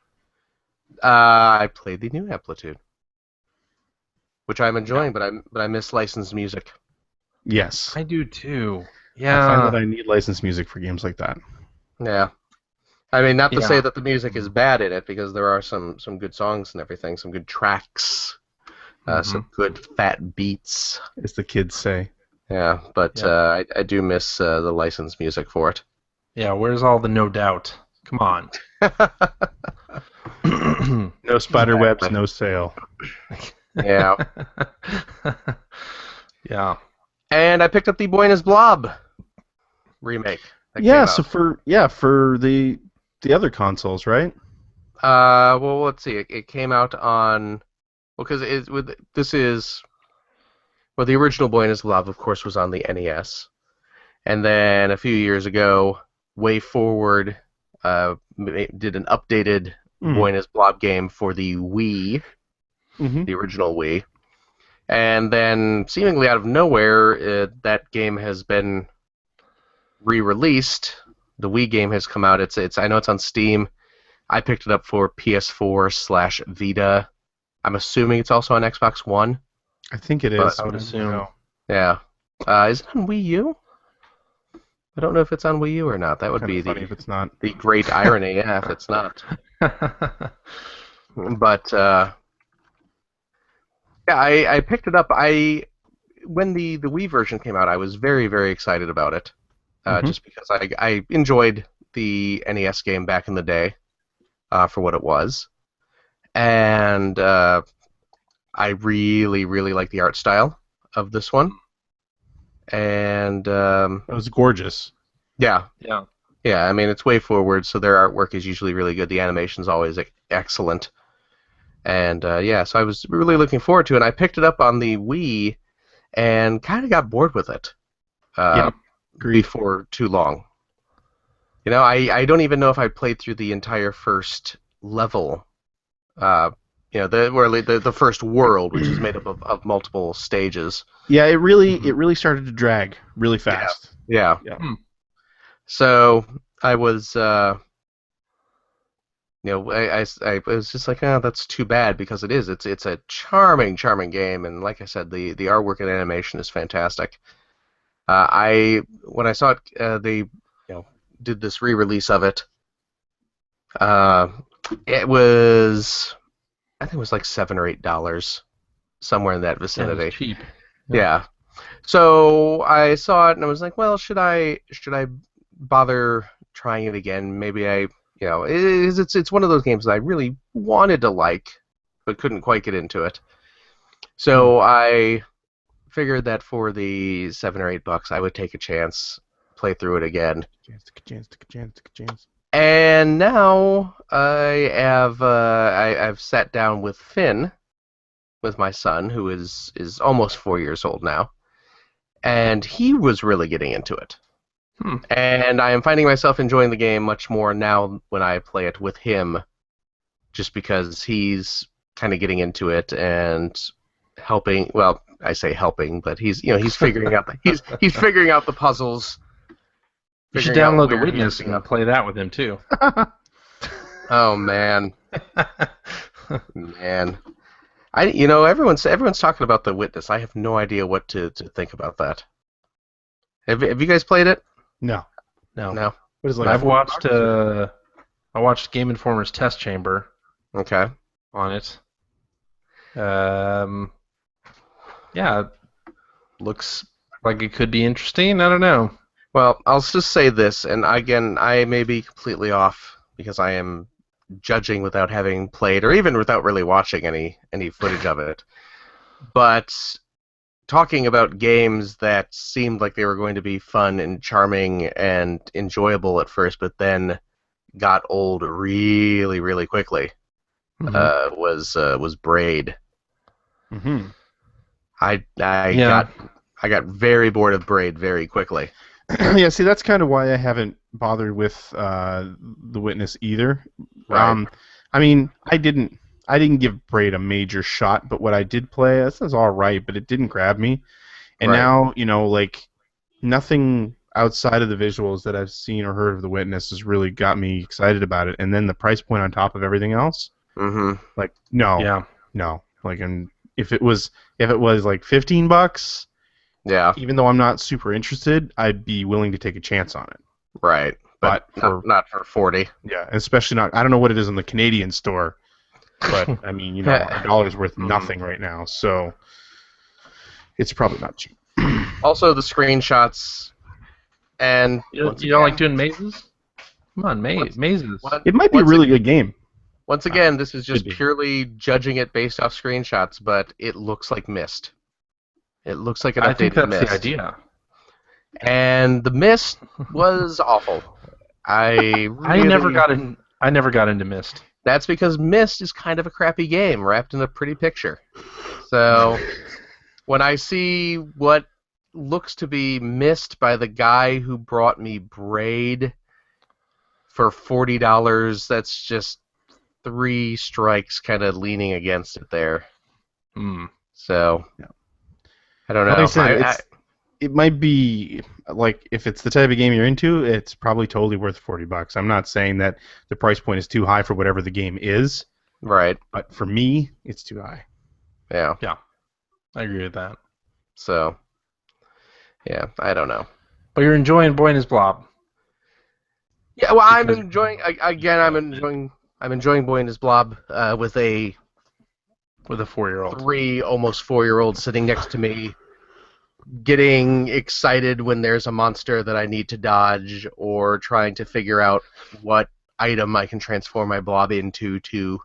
I played the new Amplitude, which I'm enjoying, but I miss licensed music. Yes, I do too. Yeah, I find that I need licensed music for games like that. Yeah, I mean, not to say that the music is bad in it, because there are some good songs and everything, some good tracks, some good fat beats, as the kids say. Yeah, but I do miss the licensed music for it. Yeah, where's all the No Doubt? Come on. No spider webs, no sail. Yeah. Yeah. And I picked up the Boy and His Blob remake. So for the other consoles, right? Well, let's see. It came out on because the original Boy and His Blob, of course, was on the NES. And then a few years ago, WayForward did an updated Boy and His Blob game for the Wii, the original Wii. And then, seemingly out of nowhere, that game has been re-released. The Wii game has come out. I know it's on Steam. I picked it up for PS4/Vita. I'm assuming it's also on Xbox One. I think it is. I would assume. Yeah. Is it on Wii U? I don't know if it's on Wii U or not. That would be if it's not. The great irony, if it's not. But I picked it up. When the Wii version came out, I was very, very excited about it, just because I enjoyed the NES game back in the day for what it was, and I really, really like the art style of this one. And it was gorgeous. Yeah. Yeah, I mean, it's way forward, so their artwork is usually really good. The animation's always excellent. And yeah, so I was really looking forward to it. And I picked it up on the Wii and kind of got bored with it Yeah, agreed. before too long. I don't even know if I played through the entire first level. Uh, the first world, which is made up of multiple stages. Yeah, it really started to drag really fast. Yeah. Yeah. So I was, I was just like, oh, that's too bad because it's a charming game, and like I said, the artwork and animation is fantastic. When I saw it, they did this re-release of it. It was, I think it was like $7 or $8, somewhere in that vicinity. Yeah, it's cheap. Yeah. So I saw it and I was like, well, should I bother trying it again? Maybe it's one of those games that I really wanted to like, but couldn't quite get into it. So I figured that for the $7 or $8, I would take a chance, play through it again. Chance. And now I've sat down with Finn, with my son, who is almost 4 years old now, and he was really getting into it. And I am finding myself enjoying the game much more now when I play it with him, just because he's kind of getting into it and helping. Well, I say helping, but he's figuring out he's figuring out the puzzles. You should figuring out download The where he's Witness gonna- and play that with him too. Oh man, man. Everyone's talking about The Witness. I have no idea what to think about that. Have you guys played it? No. No. What is it, like? I've watched I watched Game Informer's test chamber Okay. on it. Yeah, looks like it could be interesting. I don't know. Well, I'll just say this, and again, I may be completely off because I am judging without having played or even without really watching any footage of it. But talking about games that seemed like they were going to be fun and charming and enjoyable at first, but then got old really, really quickly, was Braid. Mm-hmm. I Yeah. got very bored of Braid very quickly. Yeah, see, that's kind of why I haven't bothered with The Witness either. Right. I mean, I didn't give Braid a major shot, but what I did play, this was all right, but it didn't grab me. And Right. now, like, nothing outside of the visuals that I've seen or heard of The Witness has really got me excited about it. And then the price point on top of everything else, Mm-hmm. like, no, Yeah. no. Like, and if it was like $15, Yeah. even though I'm not super interested, I'd be willing to take a chance on it. Right. But But not for 40. Yeah, especially not. I don't know what it is in the Canadian store, but I mean, a dollar's worth nothing right now, so it's probably not cheap. Also, the screenshots and You once don't like again- doing mazes? Come on, mazes. It might be a Once really good game. Once again, this is just Could be. purely judging it based off screenshots, but it looks like Myst. It looks like an I think updated that's Myst. the idea. And the Myst was awful. I never got into Myst. That's because Myst is kind of a crappy game wrapped in a pretty picture. So when I see what looks to be Myst by the guy who brought me Braid for $40, that's just three strikes kind of leaning against it there. So Yeah. I don't know. Like I said, it might be like if it's the type of game you're into, it's probably totally worth $40. I'm not saying that the price point is too high for whatever the game is, right. but for me, it's too high. Yeah. I agree with that. So yeah, I don't know. But you're enjoying Boy and His Blob. Yeah, well, I'm Because- enjoying. Again, I'm enjoying Boy and His Blob with a With a 4-year-old. 3, almost 4-year-old sitting next to me, getting excited when there's a monster that I need to dodge, or trying to figure out what item I can transform my blob into to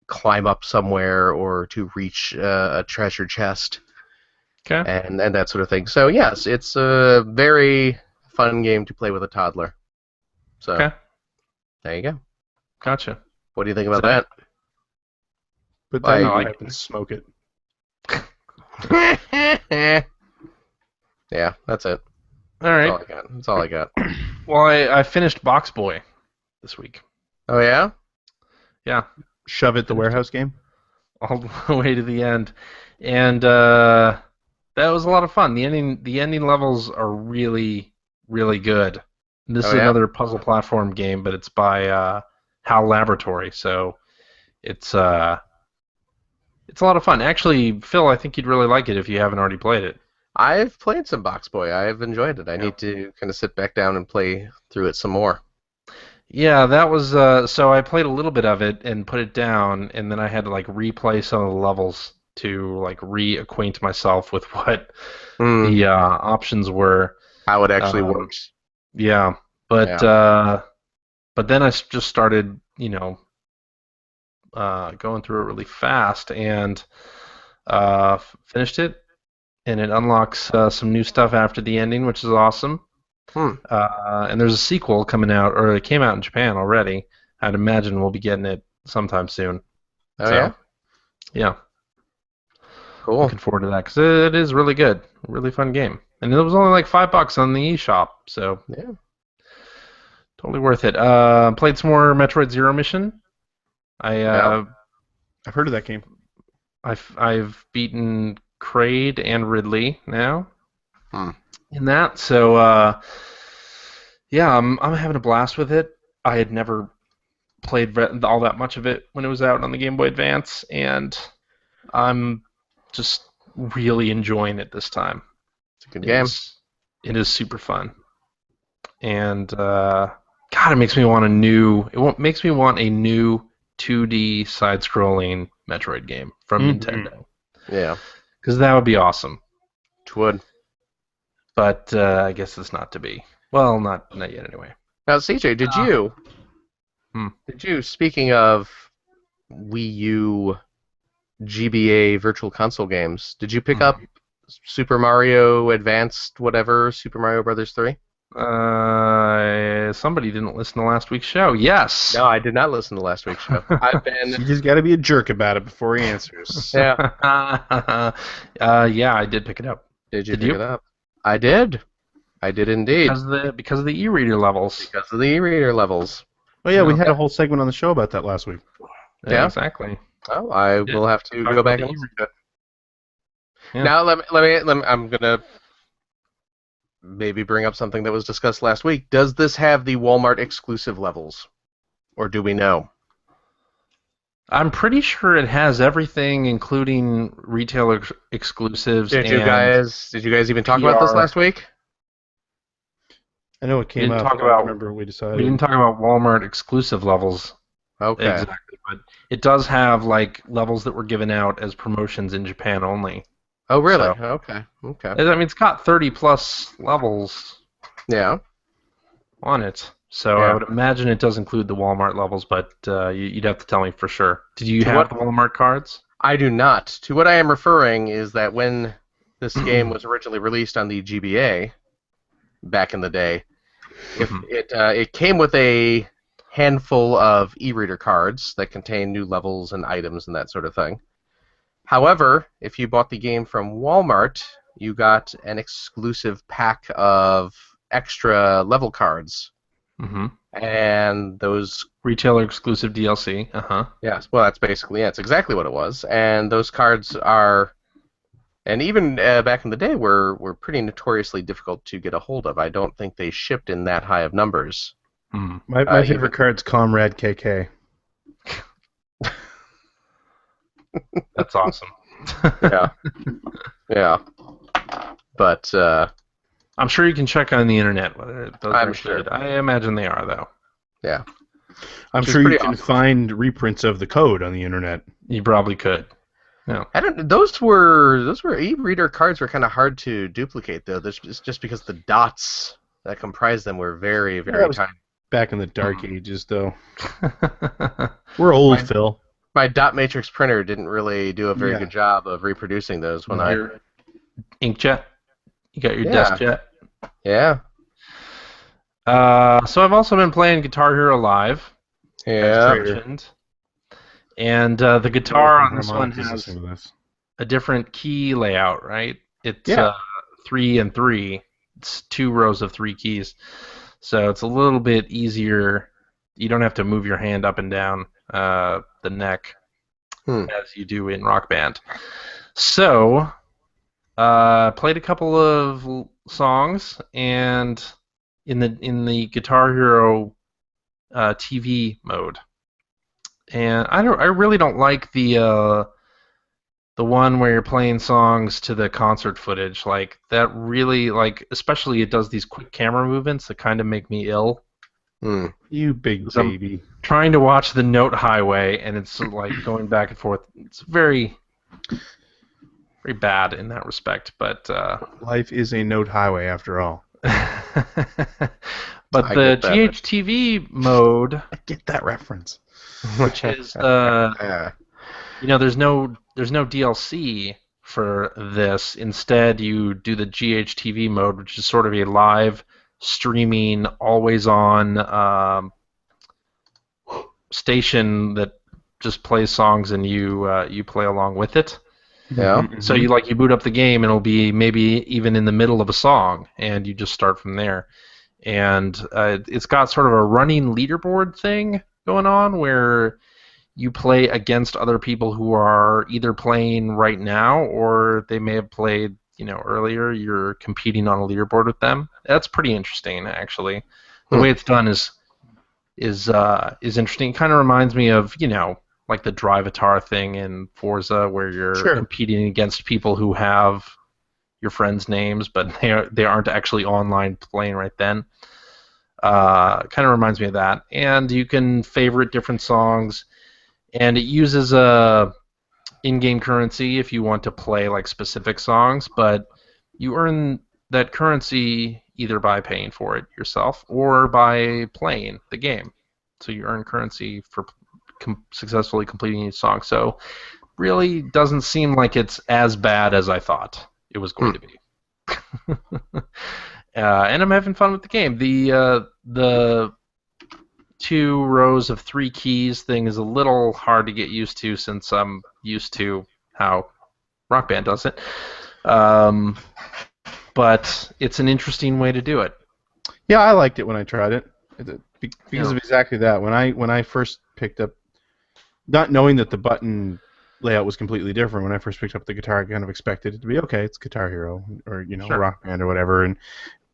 climb up somewhere or to reach a treasure chest Okay. and that sort of thing. So yes, it's a very fun game to play with a toddler. So Okay. there you go. Gotcha. What do you think about that- that? Put I that in your like pipe and smoke it. Yeah, that's it. All That's right. all I got. That's all I got. Well, I finished Box Boy this week. Oh yeah? Yeah, Shove it, the warehouse game. all the way to the end, and that was a lot of fun. The ending levels are really, really good. And this Oh, is yeah? another puzzle platform game, but it's by HAL Laboratory, so it's a lot of fun. Actually, Phil, I think you'd really like it if you haven't already played it. I've played some Box Boy. I've enjoyed it. I Yeah. need to kind of sit back down and play through it some more. Yeah, that was so I played a little bit of it and put it down, and then I had to like replay some of the levels to like reacquaint myself with what Hmm, the options were. how it actually Um, works. Yeah, but then just started, going through it really fast and finished it, and it unlocks some new stuff after the ending, which is awesome. Hmm. And there's a sequel coming out, or it came out in Japan already. I'd imagine we'll be getting it sometime soon. Oh So, yeah? yeah, Cool. looking forward to that because it is really good, really fun game, and it was only like $5 on the eShop, so Yeah. totally worth it. Played some more Metroid Zero Mission. Yeah. I've heard of that game. I've beaten Kraid and Ridley now Hmm. in that, so yeah, I'm having a blast with it. I had never played all that much of it when it was out on the Game Boy Advance, and I'm just really enjoying it this time. It's a good game. It is super fun, and God, it makes me want makes me want a new 2D side-scrolling Metroid game from Mhm. Nintendo, Yeah. because that would be awesome. It would. But I guess it's not to be. Well, not yet anyway. Now, CJ, Hmm. speaking of Wii U GBA Virtual Console games, did you pick up Super Mario Advanced whatever, Super Mario Brothers 3? Somebody didn't listen to last week's show. Yes. No, I did not listen to last week's show. I've You been... just got to be a jerk about it before he answers. Yeah. Yeah, I did pick it up. Did you Did pick you? it up? I did. I did indeed. Because of the e-reader levels. Because of the e-reader levels. Oh yeah, we Yeah. had a whole segment on the show about that last week. Yeah. Exactly. Oh, I Yeah. will have to Talk go about back the and listen to it. Yeah. Now, let me, I'm gonna maybe bring up something that was discussed last week. Does this have the Walmart exclusive levels, or do we know? I'm pretty sure it has everything, including retailer exclusives. Did you and guys even talk about this PR. last week? I know it came didn't up. talk I don't about- remember what we decided. We didn't talk about Walmart exclusive levels Okay. exactly, but it does have like levels that were given out as promotions in Japan only. Oh, really? So- Okay. Okay. I mean, it's got 30 plus levels Yeah. on it, so Yeah. I would imagine it does include the Walmart levels, but you'd have to tell me for sure. Did you To have what- the Walmart cards? I do not. To what I am referring is that when this game was originally released on the GBA back in the day, if Mhm. it came with a handful of e-reader cards that contain new levels and items and that sort of thing. However, if you bought the game from Walmart, you got an exclusive pack of extra level cards, Mm-hmm. and those... Retailer exclusive DLC. Yes, well, that's basically it. It's exactly what it was. And those cards are, and even back in the day, were pretty notoriously difficult to get a hold of. I don't think they shipped in that high of numbers. Hmm. My even- favorite card's Comrade KK. That's awesome. Yeah, yeah. But I'm sure you can check on the internet whether those I'm are sure. good. I imagine they are, though. yeah, I'm Which is sure you pretty can awesome. find reprints of the code on the internet. You probably could. I don't. Those were e-reader cards were kind of hard to duplicate though. It's just because the dots that comprise them were very that very was- tiny. Back in the dark ages, though. We're old, Mine- Phil. My dot matrix printer didn't really do a very Yeah. good job of reproducing those when Your inkjet. You got your Yeah. desk jet. Yeah. So I've also been playing Guitar Hero Live, as Yeah. mentioned, and the guitar on this one Harmonix is has listening to this. a different key layout, right? It's Yeah. 3 and 3. It's 2 rows of 3 keys, so it's a little bit easier. You don't have to move your hand up and down the neck as you do in Rock Band. So, played a couple of songs, and in the Guitar Hero TV mode, and I really don't like the one where you're playing songs to the concert footage. Like that really, like, especially it does these quick camera movements that kind of make me ill. You big So I'm baby. trying to watch the note highway, and it's like going back and forth. It's very, very bad in that respect. But Life is a note highway after all. but I the get that. GHTV mode, I get that reference. which is there's no DLC for this. Instead, you do the GHTV mode, which is sort of a live streaming, always on station that just plays songs and you play along with it. Yeah. So you boot up the game and it'll be maybe even in the middle of a song and you just start from there. And it's got sort of a running leaderboard thing going on where you play against other people who are either playing right now or they may have played earlier. You're competing on a leaderboard with them. That's pretty interesting, actually. The way it's done is interesting. It kind of reminds me of like the Drivatar thing in Forza, where you're competing against people who have your friends' names, but they aren't actually online playing right then. Kind of reminds me of that. And you can favorite different songs, and it uses in-game currency if you want to play like specific songs, but you earn that currency either by paying for it yourself or by playing the game. So you earn currency for successfully completing each song. So really doesn't seem like it's as bad as I thought it was going to be. And I'm having fun with the game. The 2 rows of 3 keys thing is a little hard to get used to since I'm used to how Rock Band does it. But it's an interesting way to do it. Yeah, I liked it when I tried it because of exactly that. When I first picked up, not knowing that the button layout was completely different, when I first picked up the guitar, I kind of expected it to be okay. It's Guitar Hero or Rock Band or whatever, and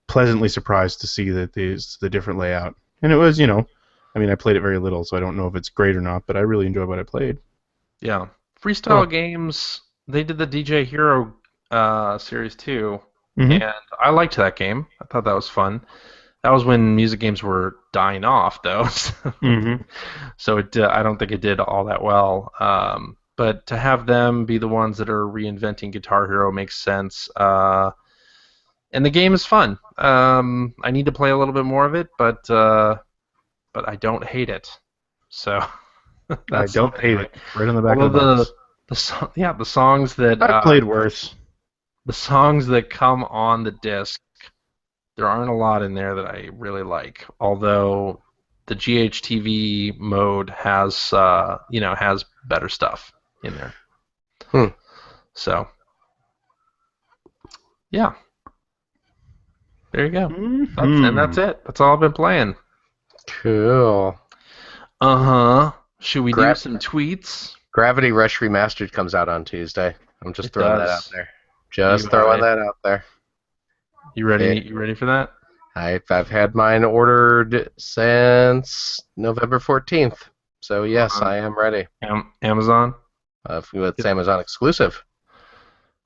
pleasantly surprised to see that there's the different layout. And it was, I mean, I played it very little, so I don't know if it's great or not, but I really enjoyed what I played. Yeah. Freestyle Games, they did the DJ Hero series too, and I liked that game. I thought that was fun. That was when music games were dying off, though. So I don't think it did all that well. But to have them be the ones that are reinventing Guitar Hero makes sense. And the game is fun. I need to play a little bit more of it, but I don't hate it. So I don't hate it. Right on the back of the songs that I played worse. The songs that come on the disc, there aren't a lot in there that I really like. Although the GHTV mode has has better stuff in there. So yeah. There you go. And that's it. That's all I've been playing. Cool. Should we do some tweets? Gravity Rush Remastered comes out on Tuesday. I'm just throwing that out there. Just throwing that out there. You ready? You ready for that? I've had mine ordered since November 14th. So yes, I am ready. Amazon? It's Amazon exclusive.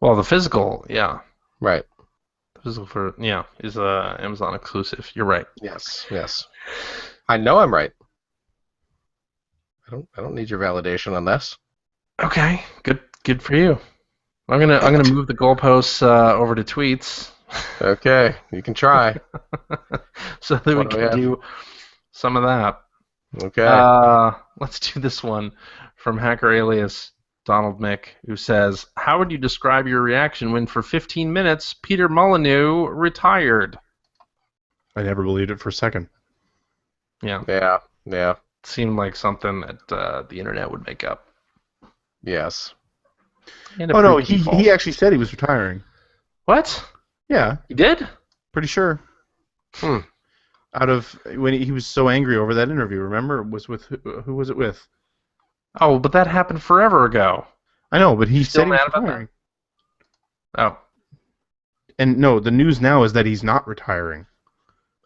Well, the physical, yeah. Right. Physical is Amazon exclusive. You're right. Yes. I know I'm right. I don't need your validation on this. Okay, good for you. I'm gonna move the goalposts over to tweets. Okay, you can try. So that we can do some of that. Okay. Let's do this one from Hacker Alias Donald Mick, who says, "How would you describe your reaction when, for 15 minutes, Peter Molyneux retired?" I never believed it for a second. Yeah, Yeah. it seemed like something that the internet would make up. Yes. And it Oh no, proved to be he false. actually said he was retiring. What? Yeah, He did? pretty sure. Out of when he was so angry over that interview, remember? It was with who was it with? Oh, but that happened forever ago. I know, but he Still said he was mad about that? retiring. Oh. And no, the news now is that he's not retiring.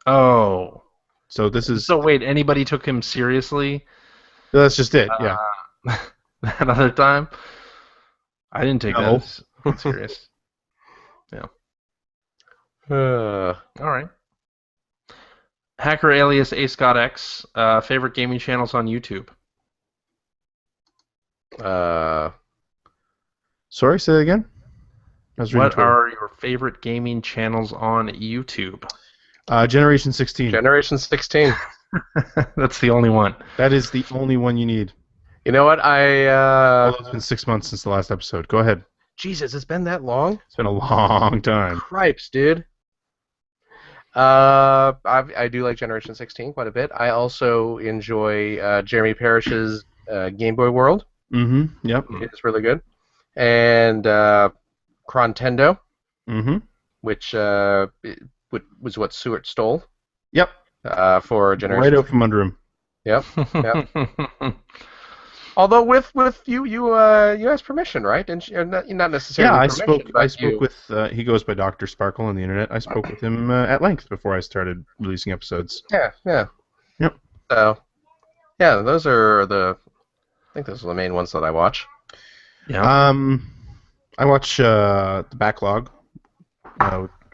Oh. So this is So wait, anybody took him seriously that's just it. Yeah. that other time? I didn't take No. that serious. Uh, All right. Hacker alias AScottX, favorite gaming channels on YouTube. Sorry, say that again. I was reading What Twitter. are your favorite gaming channels on YouTube? Generation 16. Generation 16. That's the only one. That is the only one you need. You know what? Although it's been 6 months since the last episode. Go ahead. Jesus, it's been that long? It's been a long time. Cripes, dude. I do like Generation 16 quite a bit. I also enjoy Jeremy Parrish's Game Boy World. Mm-hmm. Yep. It's really good. And Crontendo, which was what Seward stole. Yep. For Generation. Right out from under him. Yep. Although with you asked permission, right? And not necessarily. Yeah, permission, I spoke with. He goes by Dr. Sparkle on the internet. I spoke with him at length before I started releasing episodes. Yeah. Yep. So, yeah, those are I think those are the main ones that I watch. Yeah. I watch the Backlog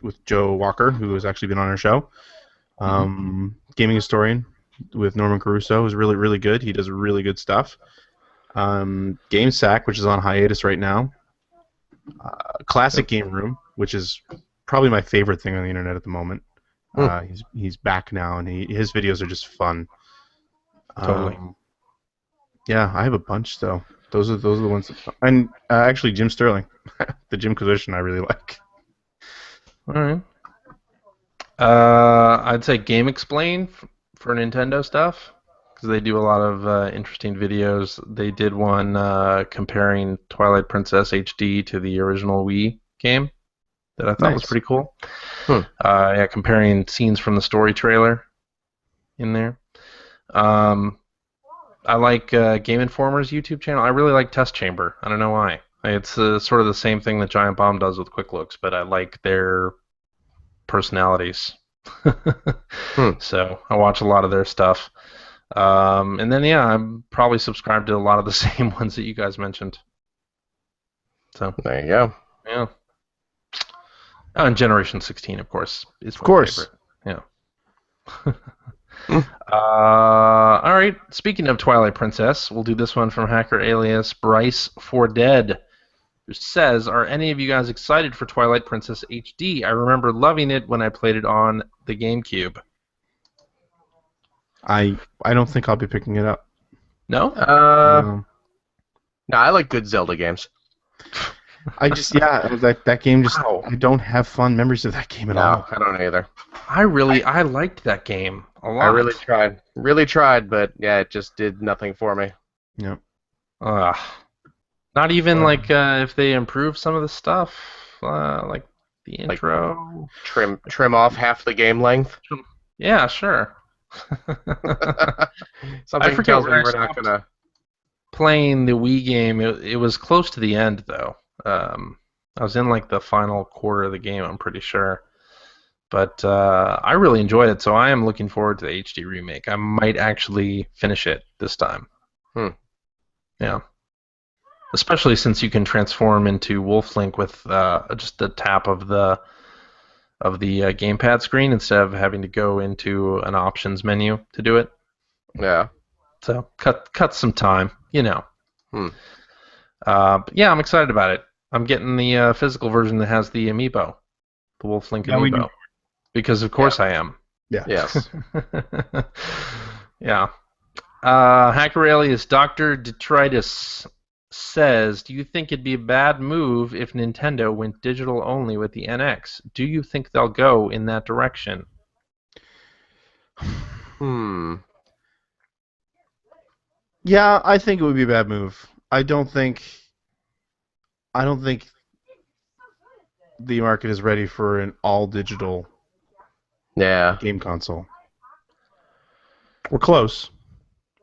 with Joe Walker, who has actually been on our show. Gaming Historian with Norman Caruso is really, really good. He does really good stuff. GameSack, which is on hiatus right now. Classic Game Room, which is probably my favorite thing on the internet at the moment. He's back now, and his videos are just fun. Totally. Yeah, I have a bunch though. Those are the ones. And actually, Jim Sterling, the Jimquisition, I really like. All right. I'd say Game Explain for Nintendo stuff, because they do a lot of interesting videos. They did one comparing Twilight Princess HD to the original Wii game that I thought was pretty cool. Yeah, comparing scenes from the story trailer in there. I like Game Informer's YouTube channel. I really like Test Chamber. I don't know why. It's sort of the same thing that Giant Bomb does with Quick Looks, but I like their personalities. So I watch a lot of their stuff. And then, yeah, I'm probably subscribed to a lot of the same ones that you guys mentioned. So There you go. yeah. Oh, and Generation 16, of course, is my favorite. Yeah. All right. Speaking of Twilight Princess, we'll do this one from hacker alias Bryce4Dead, who says, "Are any of you guys excited for Twilight Princess HD? I remember loving it when I played it on the GameCube." I don't think I'll be picking it up. No? No, I like good Zelda games. I just that game just Wow. I don't have fun memories of that game at No, all. I don't either. I liked that game a lot. I really tried, but yeah, it just did nothing for me. Yeah. Not even like if they improve some of the stuff, like the intro. Trim off half the game length. Yeah, sure. Something forget tells me where I we're not stopped. gonna. Playing the Wii game, it was close to the end though. I was in like the final quarter of the game, I'm pretty sure. But I really enjoyed it, so I am looking forward to the HD remake. I might actually finish it this time. Yeah. Especially since you can transform into Wolf Link with just a tap of the gamepad screen instead of having to go into an options menu to do it. Yeah. So cut some time, you know. But yeah, I'm excited about it. I'm getting the physical version that has the amiibo, the Wolf Link Yeah, we amiibo, knew. because of course I am. Yeah. Yes. Yeah. Hacker alias Dr. Detritus says, "Do you think it'd be a bad move if Nintendo went digital only with the NX? Do you think they'll go in that direction?" Hmm. Yeah, I think it would be a bad move. I don't think the market is ready for an all digital Yeah. game console. We're close,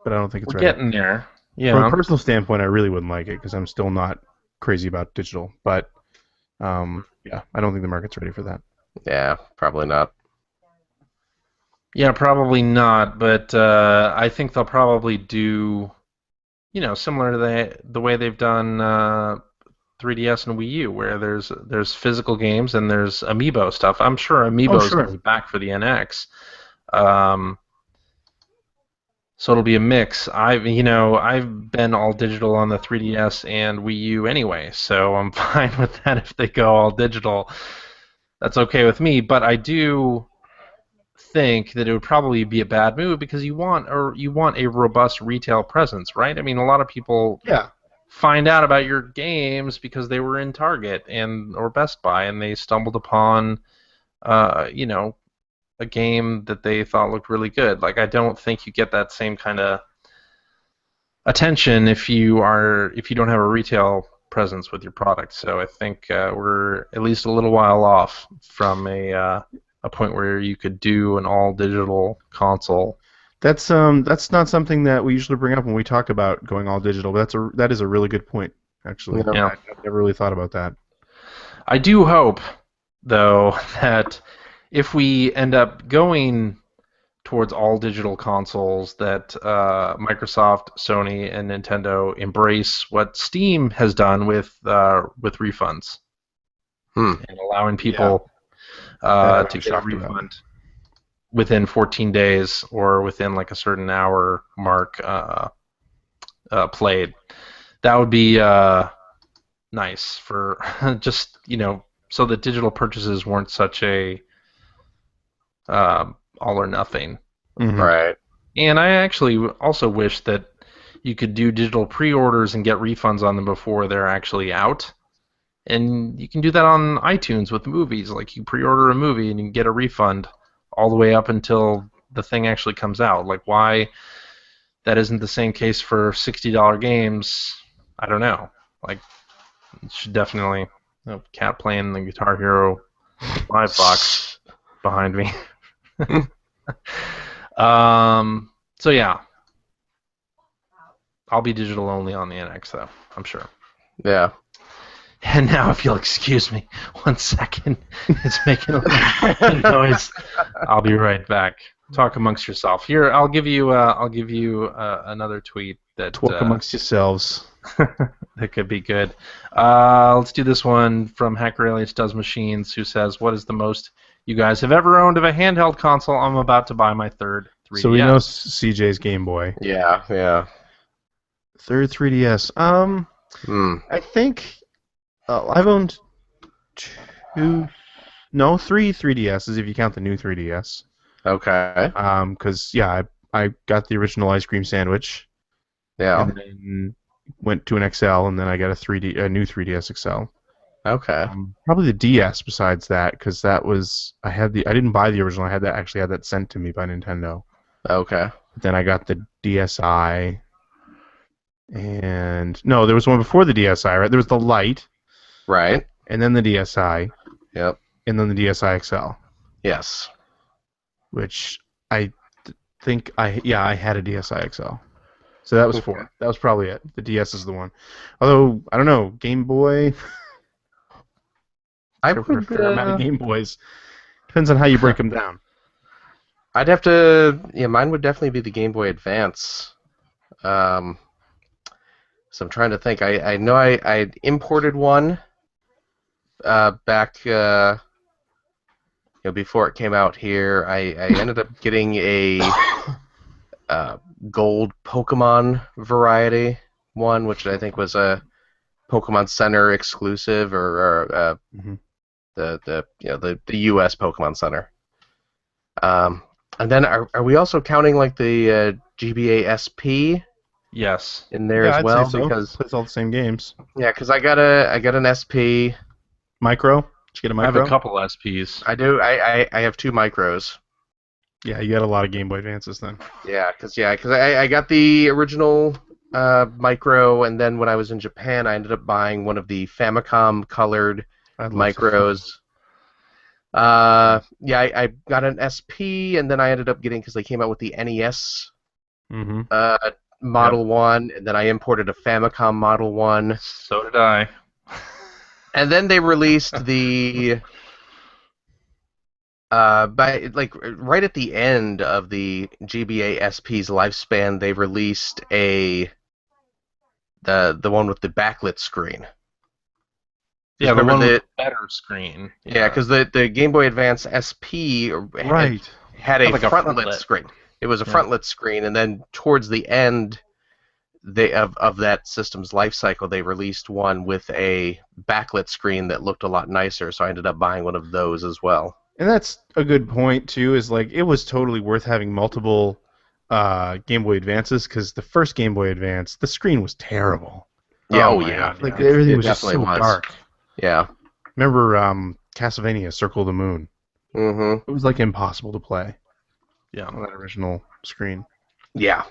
but I don't think it's We're ready. getting there. From Yeah. a personal standpoint, I really wouldn't like it because I'm still not crazy about digital. But yeah, I don't think the market's ready for that. Yeah. Probably not. Yeah, probably not, but I think they'll probably do, similar to the way they've done 3DS and Wii U, where there's physical games and there's amiibo stuff. I'm sure Oh, amiibo is going sure. to be back for the NX. Um, so it'll be a mix. I've been all digital on the 3DS and Wii U anyway, so I'm fine with that if they go all digital. That's okay with me, but I do think that it would probably be a bad move because you want a robust retail presence, right? I mean, a lot of people Yeah. find out about your games because they were in Target and or Best Buy and they stumbled upon a game that they thought looked really good. Like I don't think you get that same kind of attention if you don't have a retail presence with your product. So I think we're at least a little while off from a point where you could do an all digital console. That's not something that we usually bring up when we talk about going all digital. But that is a really good point, actually. Yeah. Yeah. I've never really thought about that. I do hope, though, that if we end up going towards all digital consoles, that Microsoft, Sony, and Nintendo embrace what Steam has done with refunds Hmm. and allowing people That I to was get a shocked about. refund within 14 days or within like a certain hour mark played. That would be nice for just so that digital purchases weren't such a all or nothing. Mhm. Right. And I actually also wish that you could do digital pre-orders and get refunds on them before they're actually out. And you can do that on iTunes with movies. Like you pre-order a movie and you get a refund all the way up until the thing actually comes out. Like why that isn't the same case for $60 games, I don't know. Like it should definitely Cat playing the Guitar Hero live box behind me. So yeah, I'll be digital only on the NX though, I'm sure. Yeah. And now, if you'll excuse me 1 second, it's making a noise. I'll be right back. Talk amongst yourself. Here, I'll give you another tweet that Talk amongst yourselves. that could be good. Let's do this one from Hacker Alias Does Machines, who says, "What is the most you guys have ever owned of a handheld console? I'm about to buy my third 3DS." So we know CJ's Game Boy. Yeah. Yeah. Third 3DS. Hmm. I think I've owned three 3DSs if you count the new 3DS. Okay. Because I got the original ice cream sandwich. Yeah. And then went to an XL, and then I got a new 3DS XL. Okay. Probably the DS. Besides that, because I didn't buy the original. I had that sent to me by Nintendo. Okay. Then I got the DSi. And no, there was one before the DSi, right? There was the Lite, Right. and then the DSi, Yep. and then the DSi XL, Yes. which I think I had a DSi XL. So that was Okay. 4. That was probably it. The DS is the one. Although I don't know, Game Boy. I There were a would. fair amount of Game Boys. Depends on how you break them down. I'd have to. Yeah, mine would definitely be the Game Boy Advance. So I'm trying to think. I know I imported one back before it came out here. I ended up getting a gold Pokemon variety one, which I think was a Pokemon Center exclusive, or Mhm. the U.S. Pokemon Center. And then are we also counting like the GBA SP Yes. in there Yeah, as I'd well? say so. Because Plays all the same games. because I got an SP. Micro? Did you get a I have micro? a couple SPs. I do. I have 2 micros. Yeah, you had a lot of Game Boy Advances then. Yeah, because I got the original Micro, and then when I was in Japan, I ended up buying one of the Famicom colored I'd love Micros. I got an SP, and then I ended up getting, because they came out with the NES Mm-hmm. Model 1, and then I imported a Famicom Model 1. So did I. And then they released the right at the end of the GBA SP's lifespan, they released the one with the backlit screen. Yeah, the remember one with the- the better screen. Yeah, because the Game Boy Advance SP Right. had a Like a frontlit frontlit. screen. It was a Yeah. frontlit screen, and then towards the end of that system's life cycle, they released one with a backlit screen that looked a lot nicer. So I ended up buying one of those as well. And that's a good point too. Is like it was totally worth having multiple Game Boy Advances because the first Game Boy Advance, the screen was terrible. Yeah, my God. Like everything It was just so definitely was. dark. Yeah. Remember Castlevania: Circle of the Moon? Mm-hmm. It was like impossible to play Yeah. on that original screen. Yeah.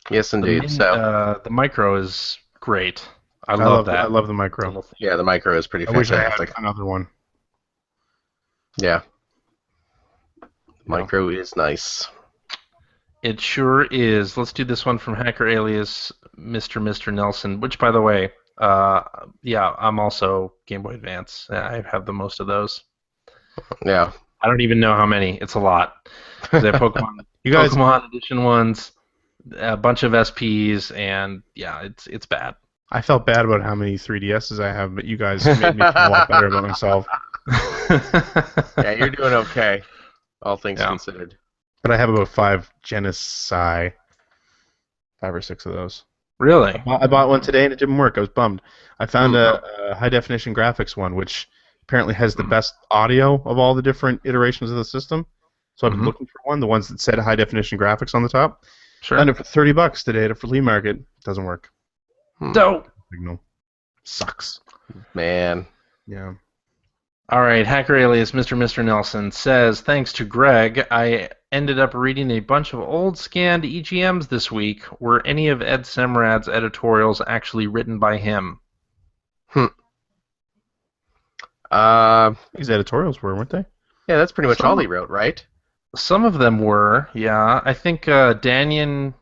Yes, indeed. The Micro is great. I love that. I love the Micro. Yeah, the Micro is pretty I wish I fantastic. had another one. Yeah. Micro is nice. It sure is. Let's do this one from Hacker Alias Mr. Nelson, which, by the way, I'm also Game Boy Advance. I have the most of those. Yeah. I don't even know how many. It's a lot. They have Pokemon, You guys, Pokemon Edition ones, a bunch of SPs, and yeah, it's bad. I felt bad about how many 3DSs I have, but you guys made me feel a lot better about myself. Yeah, you're doing okay, all things Yeah. considered. But I have about 5 Genesai, 5 or 6 of those. Really? I bought one today and it didn't work. I was bummed. I found a high definition graphics one, which apparently has the best audio of all the different iterations of the system. So I've been looking for one, the ones that said high definition graphics on the top. Sure. Found it for $30 today at a flea market. Doesn't work. Dope. Signal sucks. Man. Yeah. All right, Hacker Alias Mr. Nelson says, thanks to Greg, I ended up reading a bunch of old scanned EGMs this week. Were any of Ed Semrad's editorials actually written by him? These editorials were, weren't they? Yeah, that's pretty much all he wrote, right? Some of them were, yeah. I think Daniel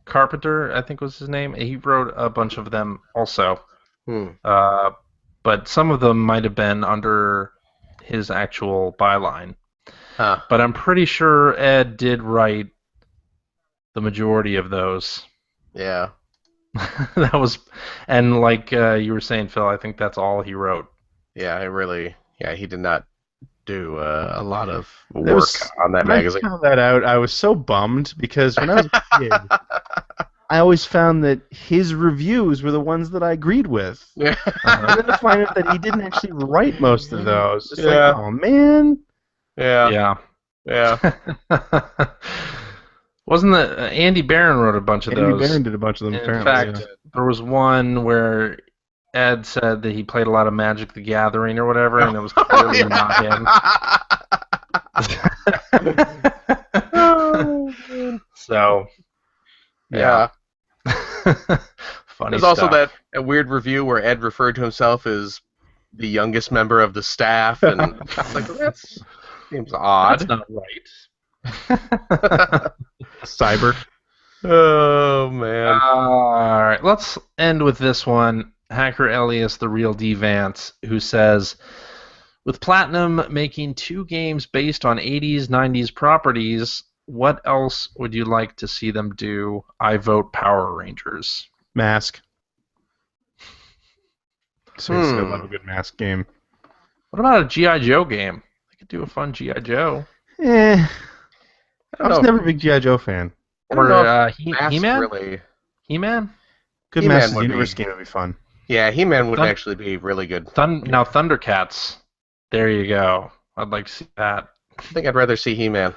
Carpenter, I think was his name. He wrote a bunch of them also. But some of them might have been under his actual byline. Huh. But I'm pretty sure Ed did write the majority of those. Yeah. That was, and like you were saying, Phil, I think that's all he wrote. Yeah, he did not do a lot of There work was- on that When magazine. I found that out, I was so bummed because when I was a kid, I always found that his reviews were the ones that I agreed with. Yeah. And then to find out that he didn't actually write most of those, it's Yeah. like, oh man. Yeah. Yeah. Yeah. Wasn't that Andy Barron wrote a bunch of Andy those? Barron did a bunch of them, In apparently. fact, there was one where Ed said that he played a lot of Magic the Gathering or whatever, and it was clearly not him. Oh, man. So, Yeah. funny There's also stuff. a weird review where Ed referred to himself as the youngest member of the staff, and it's like, well, that seems odd. That's not right. Cyber. Oh, man. All right, let's end with this one. Hacker Elias, the real D Vance, who says, with Platinum making 2 games based on 80s, 90s properties, what else would you like to see them do? I vote Power Rangers. Mask. Seriously, I love a good Mask game. What about a G.I. Joe game? They could do a fun G.I. Joe. I don't was know. never a big G.I. Joe fan. I don't Or know if Mask He-Man? really. He-Man? Good He-Man Masters of would the be- Universe game would be fun. Yeah, He-Man would Thun- actually be really good. Now Thundercats. There you go. I'd like to see that. I think I'd rather see He-Man.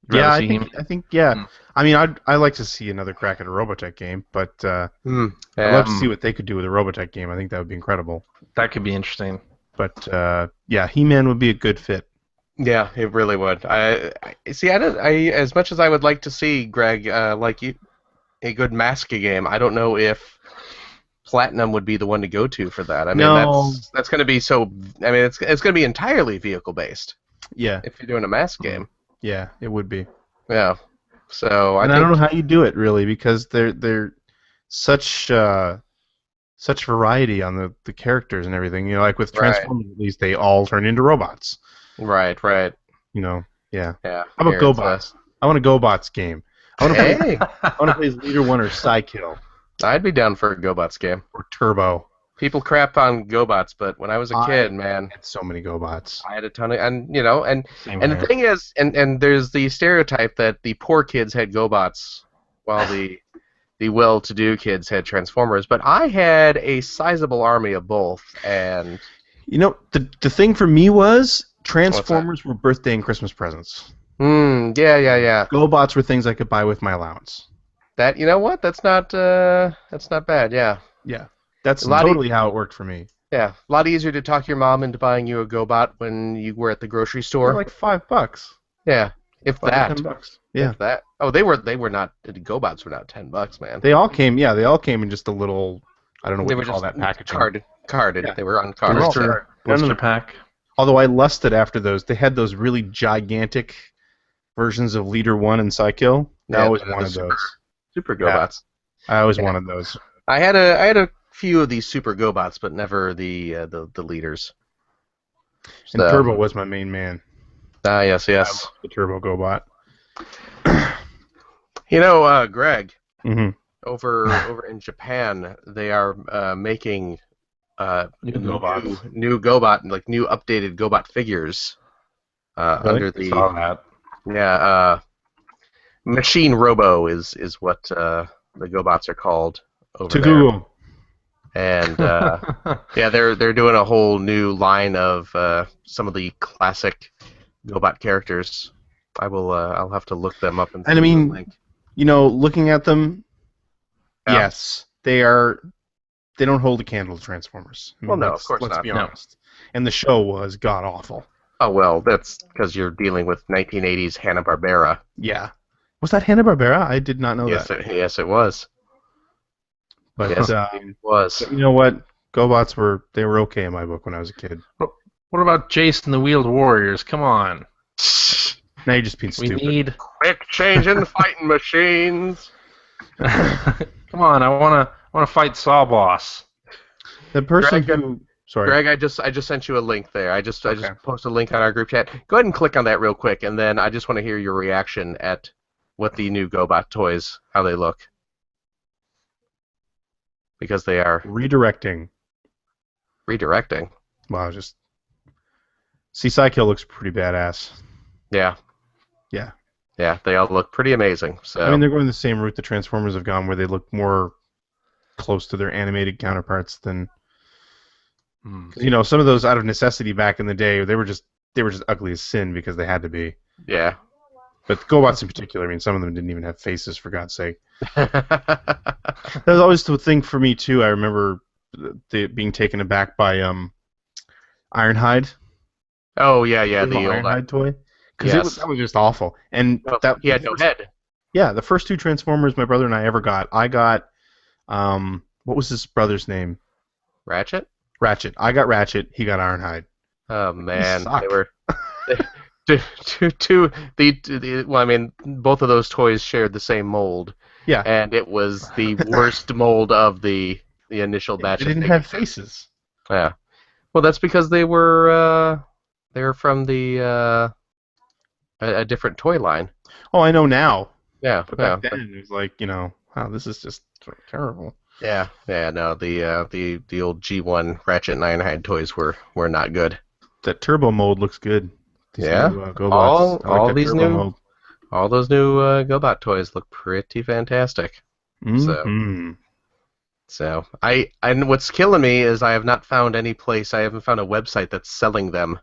You'd Yeah, rather I see think, He-Man? I think, yeah. Hmm. I mean, I'd like to see another crack at a Robotech game, but I'd Yeah. love to see what they could do with a Robotech game. I think that would be incredible. That could be interesting. But yeah, He-Man would be a good fit. Yeah, it really would. I see. I as much as I would like to see Greg, like you, a good Maska game. I don't know if Platinum would be the one to go to for that. I mean, No. that's going to be so. I mean, it's going to be entirely vehicle based Yeah. if you're doing a Mask game. Yeah, it would be. Yeah. So I And I don't know think how you do it really because they're such such variety on the characters and everything. You know, like with right, Transformers, at least they all turn into robots. right. You know, yeah. Yeah. How about Here it's GoBots? I want a GoBots game. I want to play. hey, I want to play as Leader One or Psykill I'd be down for a GoBots game. or Turbo. People crap on GoBots, but when I was a I kid, man, had so many GoBots. I had a ton of, and you know, Same and here. the thing is, and there's the stereotype that the poor kids had GoBots, while the well-to-do kids had Transformers. But I had a sizable army of both, and You know, the thing for me was that? Transformers were birthday and Christmas presents. Yeah. GoBots were things I could buy with my allowance. That you know what? That's not bad. Yeah, Yeah, that's a lot totally how it worked for me. yeah, a lot easier to talk your mom into buying you a GoBot when you were at the grocery They're store. like $5. Yeah, if that. $10. Yeah. If that. Oh, they were not. The GoBots were not $10, man. They all came. Yeah, they all came in just a little. I don't know what They you were call just that packaging. carded. Yeah. They were on They're cards. all so- carded. Blister pack. Although I lusted after those. They had those really gigantic versions of Leader One and Psykill. I Yeah, always the wanted super- those. Super Yeah. GoBots. I always Yeah. wanted those. I had a few of these super GoBots, but never the leaders. And So- Turbo was my main man. Ah, yes. I loved the Turbo GoBot. You know, Greg, Mm-hmm. over in Japan, they are making New GoBots. new GoBot, like new updated GoBot figures Really? under Saw that. Machine Robo is what the GoBots are called over To there. Google. And yeah, they're doing a whole new line of some of the classic GoBot characters. I'll have to look them up and And I send you a mean, link. You know, looking at them, Yeah. yes, they are. They don't hold a candle to Transformers. I mean, Well, no, let's- of course let's not. be No. honest. And the show was god awful. Oh well, that's because you're dealing with 1980s Hanna-Barbera. Yeah. Was that Hanna-Barbera? I did not know Yes, that. yes, it was. But Yes, it was. you know what? GoBots were okay in my book when I was a kid. What about Jason the Wheeled Warriors? Come on. Now you're just being We stupid. need. Quick changing fighting machines. Come on, I wanna fight Saw Boss. The person Greg, who. Sorry. Greg, I just sent you a link there. I just Okay. posted a link on our group chat. Go ahead and click on that real quick, and then I just want to hear your reaction at what the new GoBot toys, how they look, because they are Redirecting. redirecting. Wow, just. See, Psykill looks pretty badass. Yeah. Yeah. Yeah, they all look pretty amazing. So I mean, they're going the same route the Transformers have gone, where they look more close to their animated counterparts than. You know, some of those out of necessity back in the day, they were just ugly as sin because they had to be. yeah. But the GoBots in particular, I mean, some of them didn't even have faces, for God's sake. That was always the thing for me too. I remember being taken aback by Ironhide. Oh yeah, the Little old Ironhide toy. Because Yes. that was just awful. And that he had no head. Yeah, the first two Transformers my brother and I ever got. I got what was his brother's name? Ratchet. Ratchet. I got Ratchet. He got Ironhide. Oh man, suck. they were. Well, I mean, both of those toys shared the same mold, Yeah. and it was the worst mold of the initial batch. They of didn't figures. have faces. Yeah. Well, that's because they were from the a different toy line. Oh, I know now. Yeah. But Yeah. back then it was like, wow, this is just terrible. Yeah. No, the old G1 Ratchet and Ironhide toys were not good. That turbo mode looks good. These Yeah. new, GoBots. All- I like all that these turbo new- mode. All those new GoBot toys look pretty fantastic. Mhm. So and what's killing me is I have not found any place. I haven't found a website that's selling them,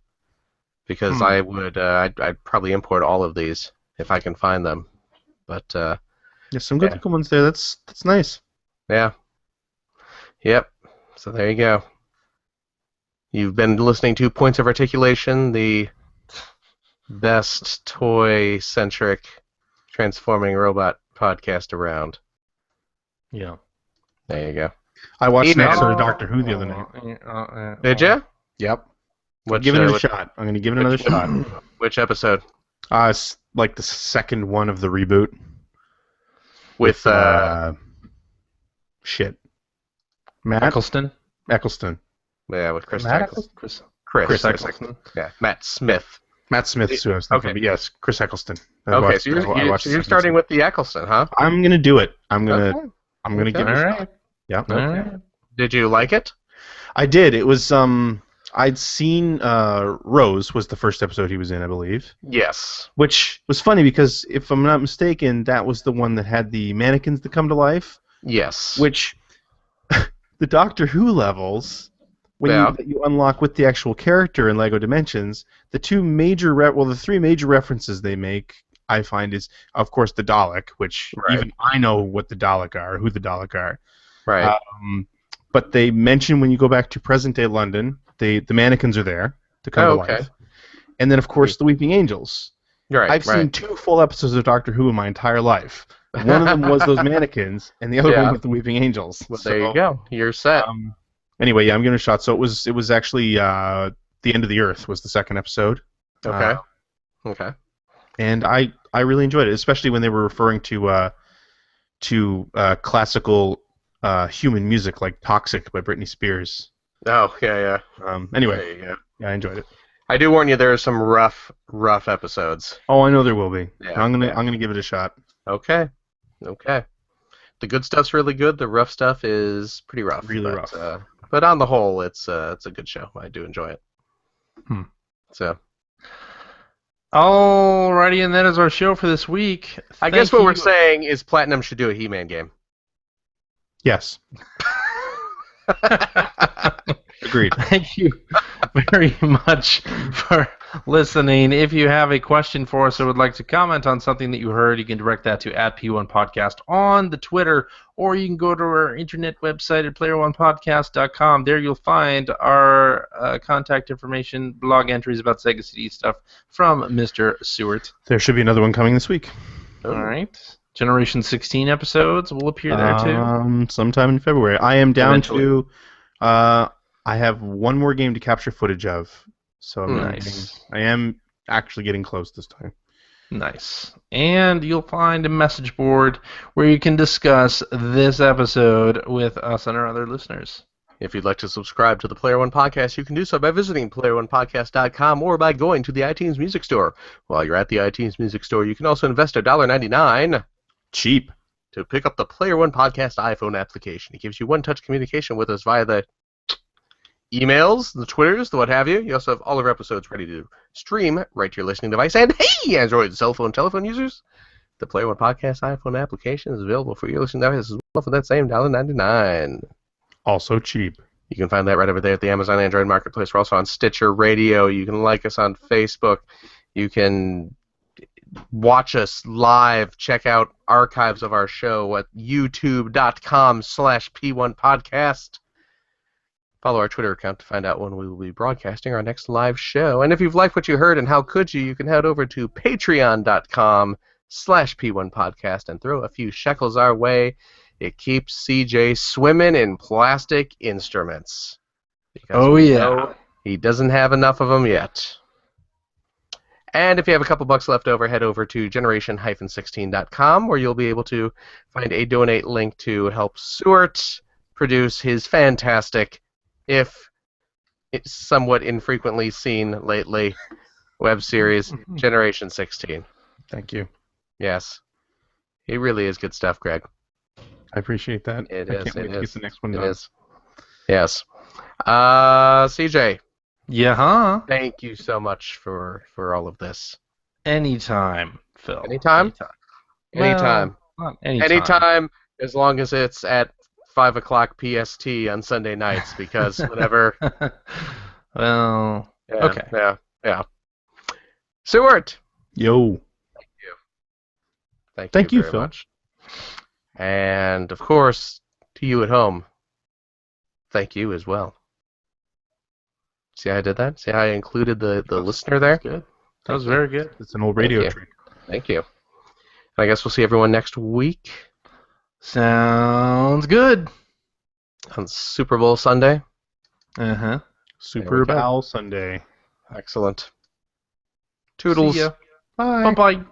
because I would I'd probably import all of these if I can find them. But Yeah, some good Yeah. looking ones there. That's nice. yeah, yep. So there you go. You've been listening to Points of Articulation, the best toy-centric transforming robot podcast around. Yeah. There you go. I watched an Email. episode of Doctor Who the other night. Did you? Yep. Which, Give it a shot. I'm going to give it another shot. Which episode? It's like the second one of the reboot. With shit. Matt Eccleston? Eccleston. Yeah, with Chris. Matt Eccleston. Chris Chris Eccleston. Yeah, Matt Smith. Matt Smith is who I was thinking, Okay. but yes, Chris Eccleston. Okay, so you're starting with the Eccleston, huh? I'm gonna do it. I'm gonna Okay. give it a All shot. right. Yeah. All right. Did you like it? I did. It was I'd seen Rose was the first episode he was in, I believe. Yes. Which was funny because if I'm not mistaken, that was the one that had the mannequins that come to life. Yes. Which the Doctor Who levels, when Yeah. you unlock with the actual character in Lego Dimensions, the three major references they make, I find, is of course the Dalek, which Right. even I know what the Dalek are, who the Dalek are. Right. But they mention when you go back to present day London, the mannequins are there to come to okay. life, and then of course the Weeping Angels. right. I've seen 2 full episodes of Doctor Who in my entire life. One of them was those mannequins, and the other Yeah. one was the Weeping Angels. Well, So, there you go. You're set. Anyway, yeah, I'm giving it a shot. So it was actually the End of the Earth was the second episode. Okay. Okay. And I really enjoyed it, especially when they were referring to classical human music like "Toxic" by Britney Spears. Oh, yeah. Anyway, There you go. yeah, I enjoyed it. I do warn you, there are some rough episodes. Oh, I know there will be. Yeah, I'm yeah. gonna give it a shot. Okay. The good stuff's really good. The rough stuff is pretty rough. Really but, rough. But on the whole, it's a good show. I do enjoy it. So Alrighty, and that is our show for this week. I guess what we're saying is Platinum should do a He-Man game. Yes, agreed. Thank you very much for listening. If you have a question for us or would like to comment on something that you heard, you can direct that to @P1Podcast on the Twitter, or you can go to our internet website at player1podcast.com. There you'll find our contact information, blog entries about Sega CD stuff from Mr. Seward. There should be another one coming this week. Oh. All right. Generation 16 episodes will appear there too. Sometime in February. I am down Eventually. to. I have one more game to capture footage of, so Nice. I am actually getting close this time. Nice. And you'll find a message board where you can discuss this episode with us and our other listeners. If you'd like to subscribe to the Player One Podcast, you can do so by visiting player1podcast.com or by going to the iTunes Music Store. While you're at the iTunes Music Store, you can also invest $1.99 Cheap. to pick up the Player One Podcast iPhone application. It gives you one-touch communication with us via the emails, the Twitters, the what have you. You also have all of our episodes ready to stream right to your listening device. And hey, Android cell phone, telephone users, the Player One Podcast iPhone application is available for your listening device as well for that same $1.99. Also cheap. You can find that right over there at the Amazon Android Marketplace. We're also on Stitcher Radio. You can like us on Facebook. You can watch us live. Check out archives of our show at youtube.com/P1Podcast. Follow our Twitter account to find out when we will be broadcasting our next live show. And if you've liked what you heard and how could you can head over to patreon.com/P1Podcast and throw a few shekels our way. It keeps CJ swimming in plastic instruments. Because we know he doesn't have enough of them yet. And if you have a couple bucks left over, head over to generation-16.com where you'll be able to find a donate link to help Stuart produce his fantastic, if it's somewhat infrequently seen lately, web series, Generation 16. Thank you. Yes. It really is good stuff, Greg. I appreciate that. It I is, can't wait it to is. get the next one It done. is. Yes. CJ, Yeah, huh? thank you so much for all of this. Anytime, Phil. Anytime? Anytime. Well, not anytime. Anytime, as long as it's at 5 o'clock PST on Sunday nights, because whenever... Well, Yeah, okay. Yeah. Stuart, Yo. thank you you, very Phil. much. And, of course, to you at home, thank you as well. See how I did that? See how I included the listener there? Good. That was very good. It's an old radio you. trick. Thank you. I guess we'll see everyone next week Sounds good. on Super Bowl Sunday. Uh-huh. Super Bowl Sunday. Excellent. Toodles. See ya. Bye. Bye-bye.